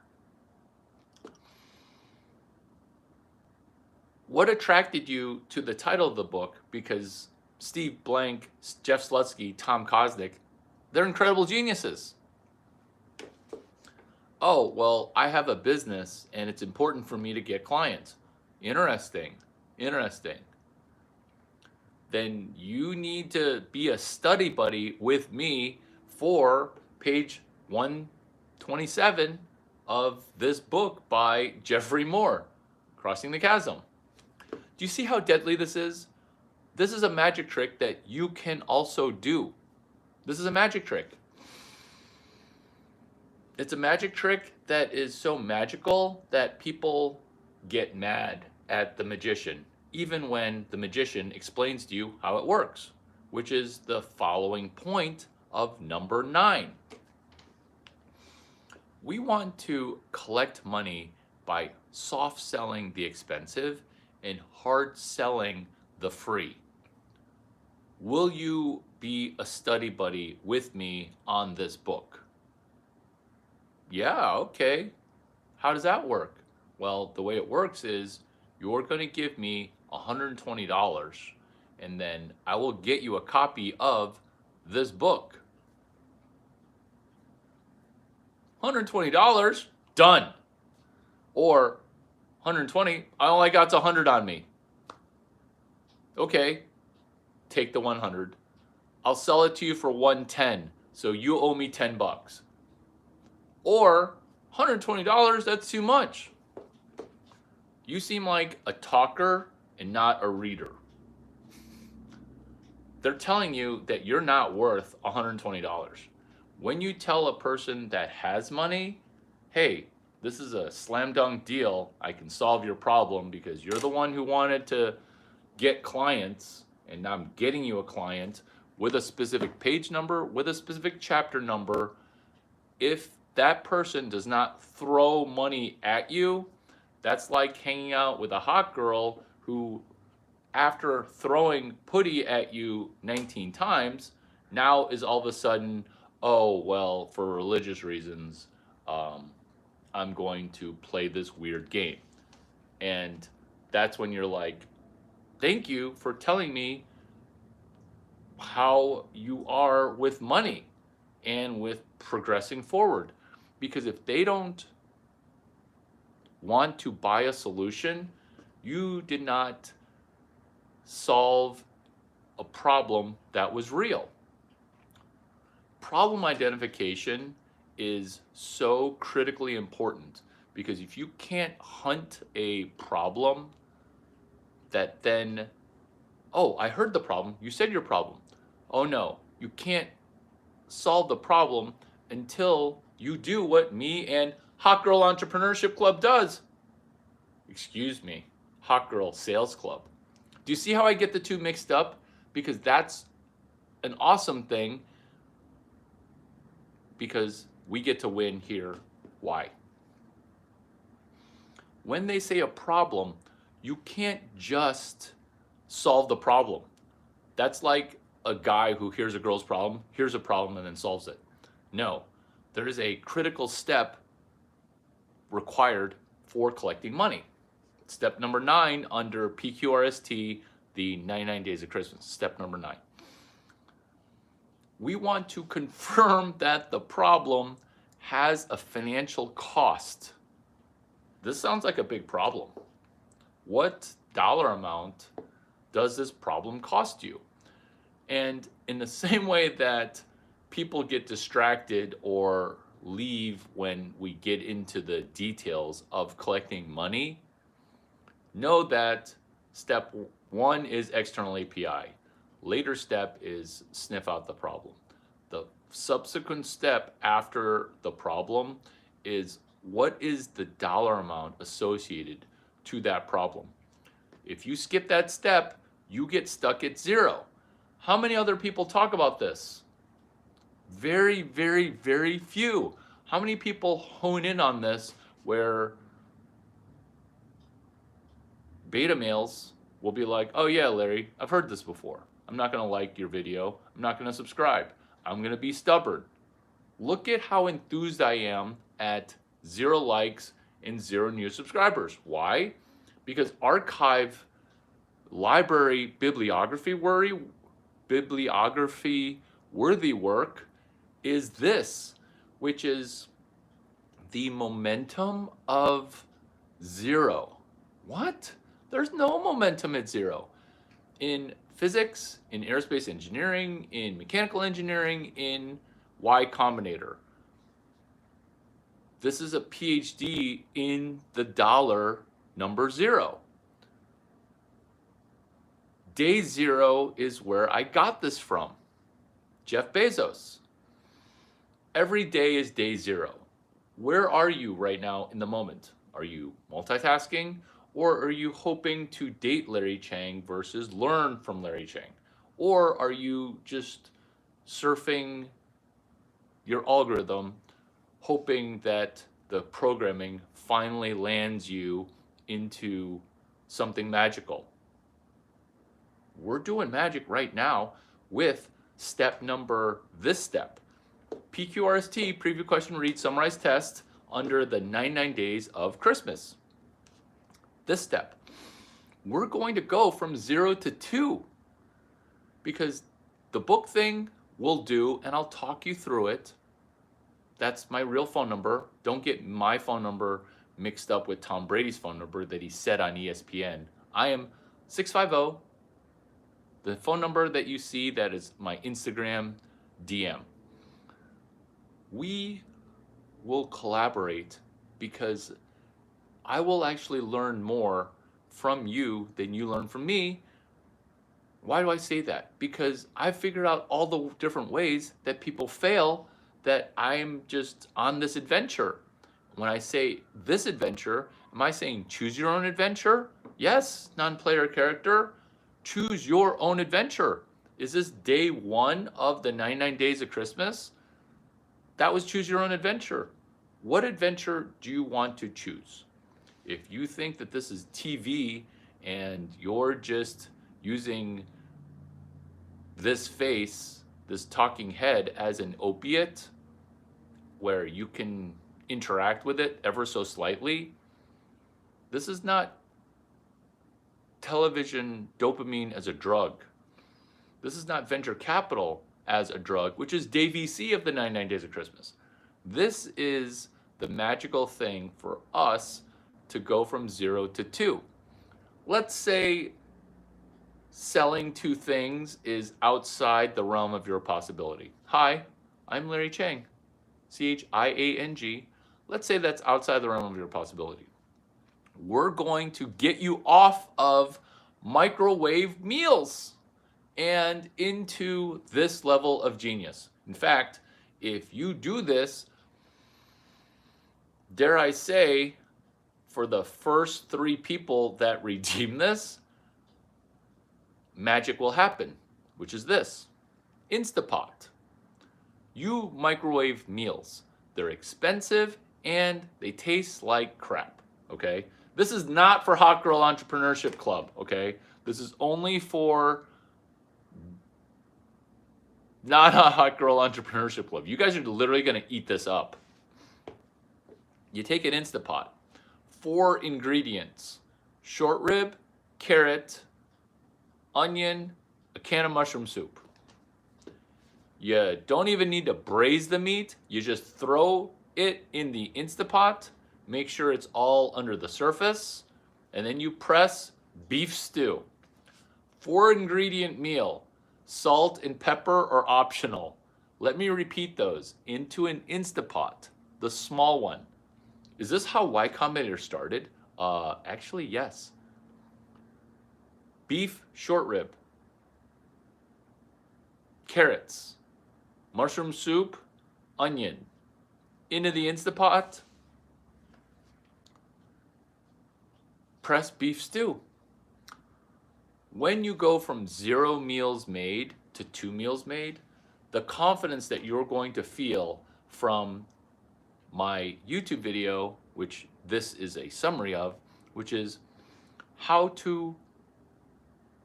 What attracted you to the title of the book? Because Steve Blank, Jeff Slutsky, Tom Kosnick, they're incredible geniuses. Oh, well, I have a business and it's important for me to get clients. Interesting. Interesting. then you need to be a study buddy with me for page 127 of this book by Jeffrey Moore, Crossing the Chasm. Do you see how deadly this is? This is a magic trick that you can also do. This is a magic trick. It's a magic trick that is so magical that people get mad at the magician, even when the magician explains to you how it works, which is the following point of number 9. We want to collect money by soft selling the expensive and hard selling the free. Will you be a study buddy with me on this book? Yeah, okay. How does that work? Well, the way it works is you're going to give me $120 and then I will get you a copy of this book. $120? Done. Or 120, I only got 100 on me. Okay, take the 100. I'll sell it to you for 110, so you owe me 10 bucks. Or $120, that's too much. You seem like a talker and not a reader. They're telling you that you're not worth $120. When you tell a person that has money, hey, this is a slam dunk deal. I can solve your problem because you're the one who wanted to get clients, and I'm getting you a client with a specific page number, with a specific chapter number. If that person does not throw money at you, that's like hanging out with a hot girl who, after throwing putty at you 19 times, now is all of a sudden, oh, well, for religious reasons, I'm going to play this weird game. And that's when you're like, thank you for telling me how you are with money and with progressing forward. Because if they don't want to buy a solution, you did not solve a problem that was real. Problem identification is so critically important because if you can't hunt a problem that then, oh, I heard the problem, you said your problem. Oh no, you can't solve the problem until you do what me and Hot Girl Entrepreneurship Club does. Excuse me, Hot Girl Sales Club. Do you see how I get the two mixed up? Because that's an awesome thing because we get to win here. Why? When they say a problem, you can't just solve the problem. That's like a guy who hears a girl's problem, hears a problem, and then solves it. No, there is a critical step required for collecting money. Step number 9 under PQRST, the 99 Days of Christmas. Step number 9. We want to confirm that the problem has a financial cost. This sounds like a big problem. What dollar amount does this problem cost you? And in the same way that people get distracted or leave when we get into the details of collecting money, know that step 1 is external API. Later step is sniff out the problem. The subsequent step after the problem is what is the dollar amount associated to that problem. If you skip that step, you get stuck at 0. How many other people talk about this? Very, very, very few. How many people hone in on this where beta males will be like, oh yeah, Larry, I've heard this before. I'm not going to like your video. I'm not going to subscribe. I'm going to be stubborn. Look at how enthused I am at 0 likes and 0 new subscribers. Why? Because archive library bibliography worthy work is this, which is the momentum of 0. What? There's no momentum at 0. In physics, in aerospace engineering, in mechanical engineering, in Y Combinator. This is a PhD in the dollar number 0. Day 0 is where I got this from. Jeff Bezos. Every day is day 0. Where are you right now in the moment? Are you multitasking, or are you hoping to date Larry Chang versus learn from Larry Chang? Or are you just surfing your algorithm, hoping that the programming finally lands you into something magical? We're doing magic right now with this step. PQRST, preview question, read, summarize, test under the 99 days of Christmas. This step. We're going to go from 0 to 2 because the book thing will do, and I'll talk you through it. That's my real phone number. Don't get my phone number mixed up with Tom Brady's phone number that he said on ESPN. I am 650. The phone number that you see, that is my Instagram DM. We will collaborate because I will actually learn more from you than you learn from me. Why do I say that? Because I've figured out all the different ways that people fail, that I'm just on this adventure. When I say this adventure, am I saying choose your own adventure? Yes, non-player character. Choose your own adventure. Is this day 1 of the 99 days of Christmas? That was choose your own adventure. What adventure do you want to choose? If you think that this is TV and you're just using this face, this talking head, as an opiate where you can interact with it ever so slightly, this is not television dopamine as a drug. This is not venture capital as a drug, which is day VC of the 99 Days of Christmas. This is the magical thing for us to go from 0 to 2. Let's say selling 2 things is outside the realm of your possibility. Hi, I'm Larry Chang, CHIANG. Let's say that's outside the realm of your possibility. We're going to get you off of microwave meals and into this level of genius. In fact, if you do this, dare I say, for the first 3 people that redeem this, magic will happen, which is this: Instapot. You microwave meals. They're expensive and they taste like crap, okay? This is not for Hot Girl Entrepreneurship Club, okay? This is only for not a Hot Girl Entrepreneurship Club. You guys are literally going to eat this up. You take an Instapot. 4 ingredients: short rib, carrot, onion, a can of mushroom soup. You don't even need to braise the meat. You just throw it in the Instapot. Make sure it's all under the surface. And then you press beef stew. 4 ingredient meal. Salt and pepper are optional. Let me repeat those. Into an Instapot, the small one. Is this how Y Combinator started? Actually, yes. Beef short rib. Carrots. Mushroom soup. Onion. Into the Instapot. Press beef stew. When you go from 0 meals made to 2 meals made, the confidence that you're going to feel from my YouTube video, which this is a summary of, which is how to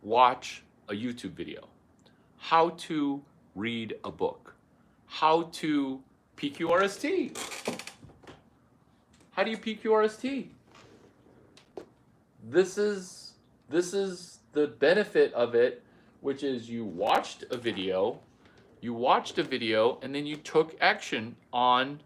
watch a YouTube video, how to read a book, how to PQRST. How do you PQRST? This is the benefit of it, which is you watched a video, and then you took action on,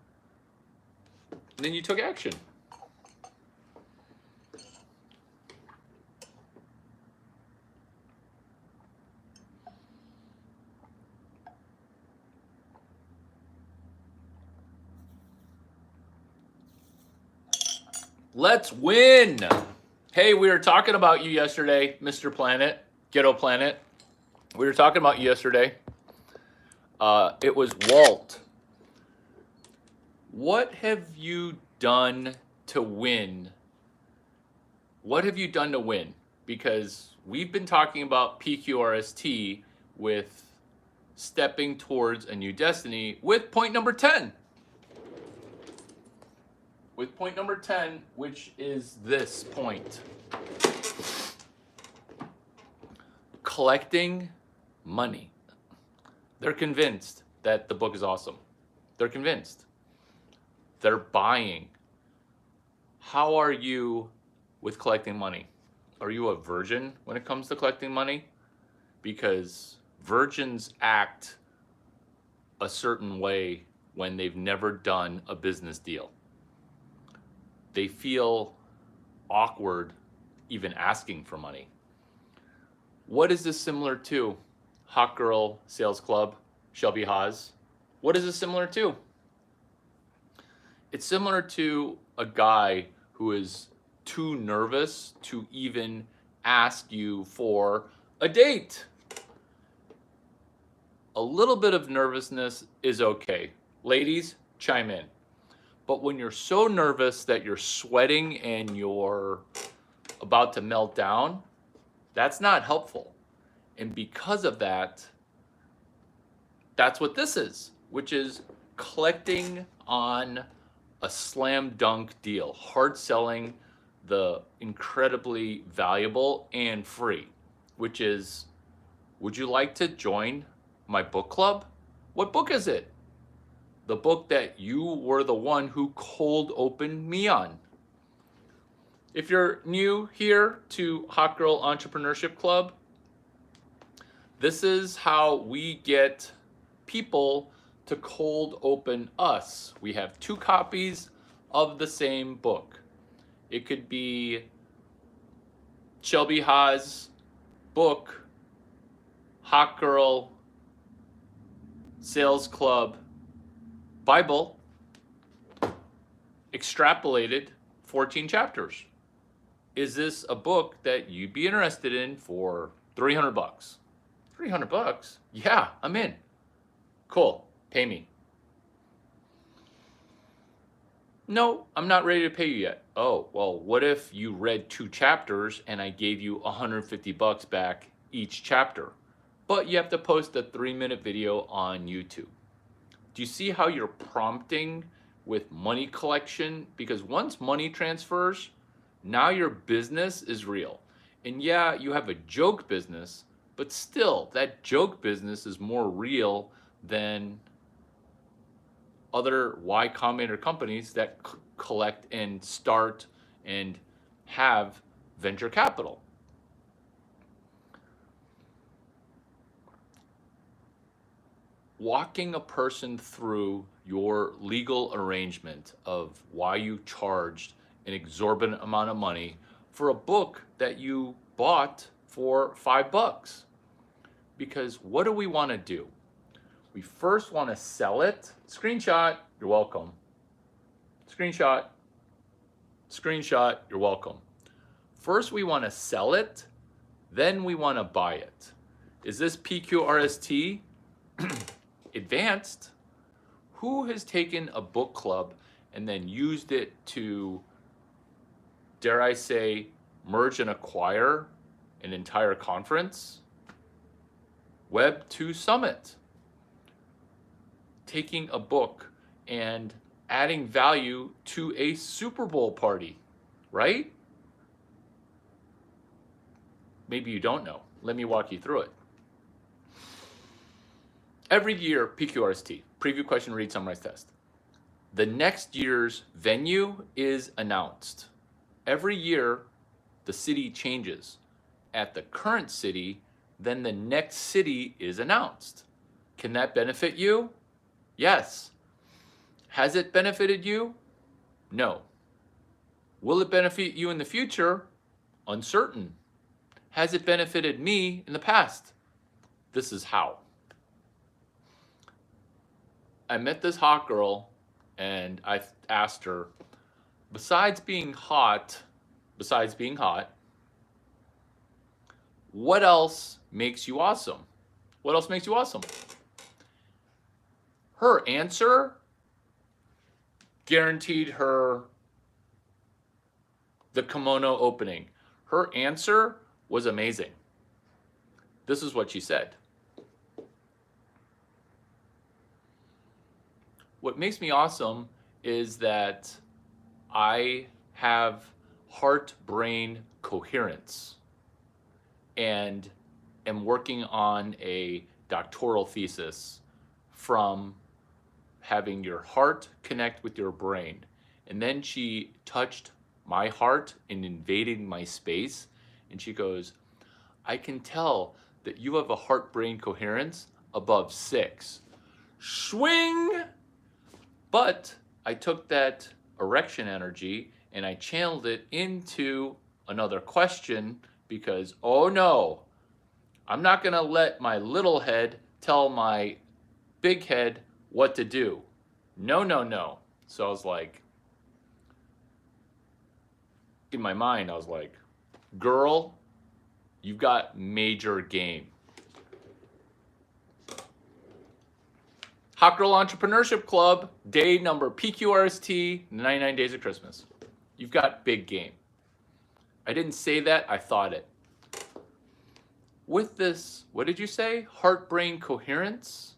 Let's win. Hey, we were talking about you yesterday, Mr. Planet, Ghetto Planet. We were talking about you yesterday. It was Walt. What have you done to win? What have you done to win? Because we've been talking about PQRST with stepping towards a new destiny with point number 10. With point number 10, which is this point. Collecting money. They're convinced that the book is awesome. They're convinced. They're buying. How are you with collecting money? Are you a virgin when it comes to collecting money? Because virgins act a certain way when they've never done a business deal. They feel awkward even asking for money. What is this similar to? Hot Girl Sales Club, Shelby Haas. What is this similar to? It's similar to a guy who is too nervous to even ask you for a date. A little bit of nervousness is okay. Ladies, chime in. But when you're so nervous that you're sweating and you're about to melt down, that's not helpful. And because of that, that's what this is, which is collecting on a slam dunk deal, hard selling the incredibly valuable and free, which is, would you like to join my book club? What book is it? The book that you were the one who cold opened me on. If you're new here to Hot Girl Entrepreneurship Club, this is how we get people to cold open us. We have 2 copies of the same book. It could be Shelby Haas' book, Hot Girl Sales Club Bible, extrapolated 14 chapters. Is this a book that you'd be interested in for $300? $300? Yeah, I'm in. Cool, pay me. No, I'm not ready to pay you yet. Oh, well, what if you read 2 chapters and I gave you $150 back each chapter? But you have to post a 3-minute video on YouTube. Do you see how you're prompting with money collection? Because once money transfers, now your business is real. And yeah, you have a joke business, but still, that joke business is more real than other Y Combinator companies that collect and start and have venture capital. Walking a person through your legal arrangement of why you charged an exorbitant amount of money for a book that you bought for $5. Because what do we want to do? We first want to sell it. Screenshot, you're welcome. Screenshot, you're welcome. First we want to sell it, then we want to buy it. Is this PQRST advanced? Who has taken a book club and then used it to, dare I say, merge and acquire an entire conference? Web 2 Summit. Taking a book and adding value to a Super Bowl party, right? Maybe you don't know. Let me walk you through it. Every year, PQRST, preview question, read, summarize, test. The next year's venue is announced. Every year, the city changes. At the current city, then the next city is announced. Can that benefit you? Yes. Has it benefited you? No. Will it benefit you in the future? Uncertain. Has it benefited me in the past? This is how. I met this hot girl and I asked her, besides being hot, what else makes you awesome? What else makes you awesome? Her answer guaranteed her the kimono opening. Her answer was amazing. This is what she said. What makes me awesome is that I have heart-brain coherence and am working on a doctoral thesis from having your heart connect with your brain. And then she touched my heart and invaded my space. And she goes, I can tell that you have a heart-brain coherence above 6. Swing! But I took that erection energy and I channeled it into another question because, oh no, I'm not going to let my little head tell my big head what to do. No, no, no. So I was like, in my mind, I was like, girl, you've got major game. Hot Girl Entrepreneurship Club, day number PQRST, 99 Days of Christmas. You've got big game. I didn't say that, I thought it. With this, what did you say? Heart-brain coherence?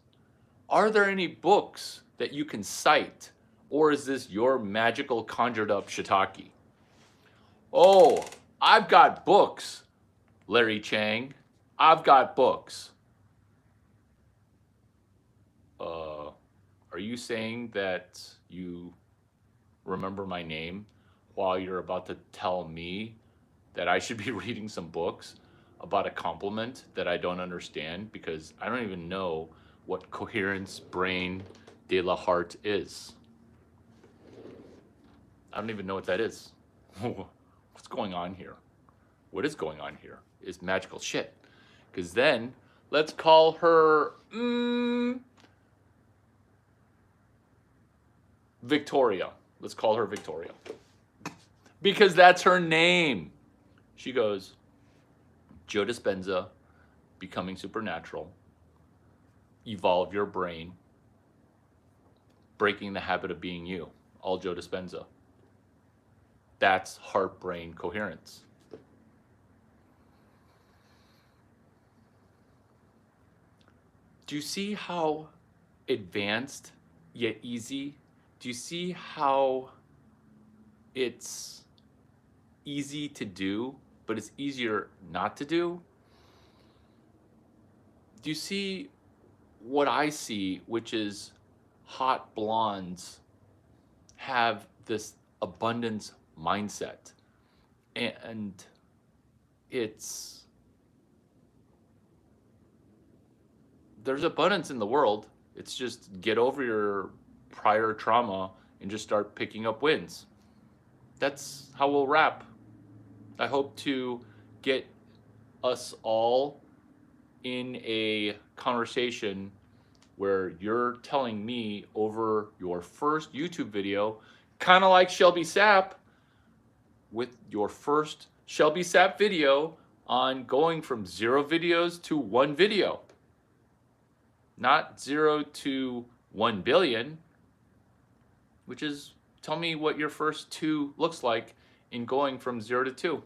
Are there any books that you can cite? Or is this your magical conjured up shiitake? Oh, I've got books, Larry Chang. I've got books. Are you saying that you remember my name while you're about to tell me that I should be reading some books about a compliment that I don't understand because I don't even know what coherence brain de la heart is? I don't even know what that is. What's going on here? What is going on here is magical shit. Because then, let's call her Victoria. Let's call her Victoria. Because that's her name. She goes, Joe Dispenza, becoming supernatural, evolve your brain, breaking the habit of being you. All Joe Dispenza. That's heart-brain coherence. Do you see how advanced yet easy? Do you see how it's easy to do, but it's easier not to do? Do you see what I see, which is hot blondes have this abundance mindset? And there's abundance in the world. It's just get over your prior trauma and just start picking up wins. That's how we'll wrap. I hope to get us all in a conversation where you're telling me over your first YouTube video, kind of like Shelby Sapp, with your first Shelby Sapp video on going from 0 videos to 1 video. Not 0 to 1 billion, which is, tell me what your first 2 looks like in going from 0 to 2.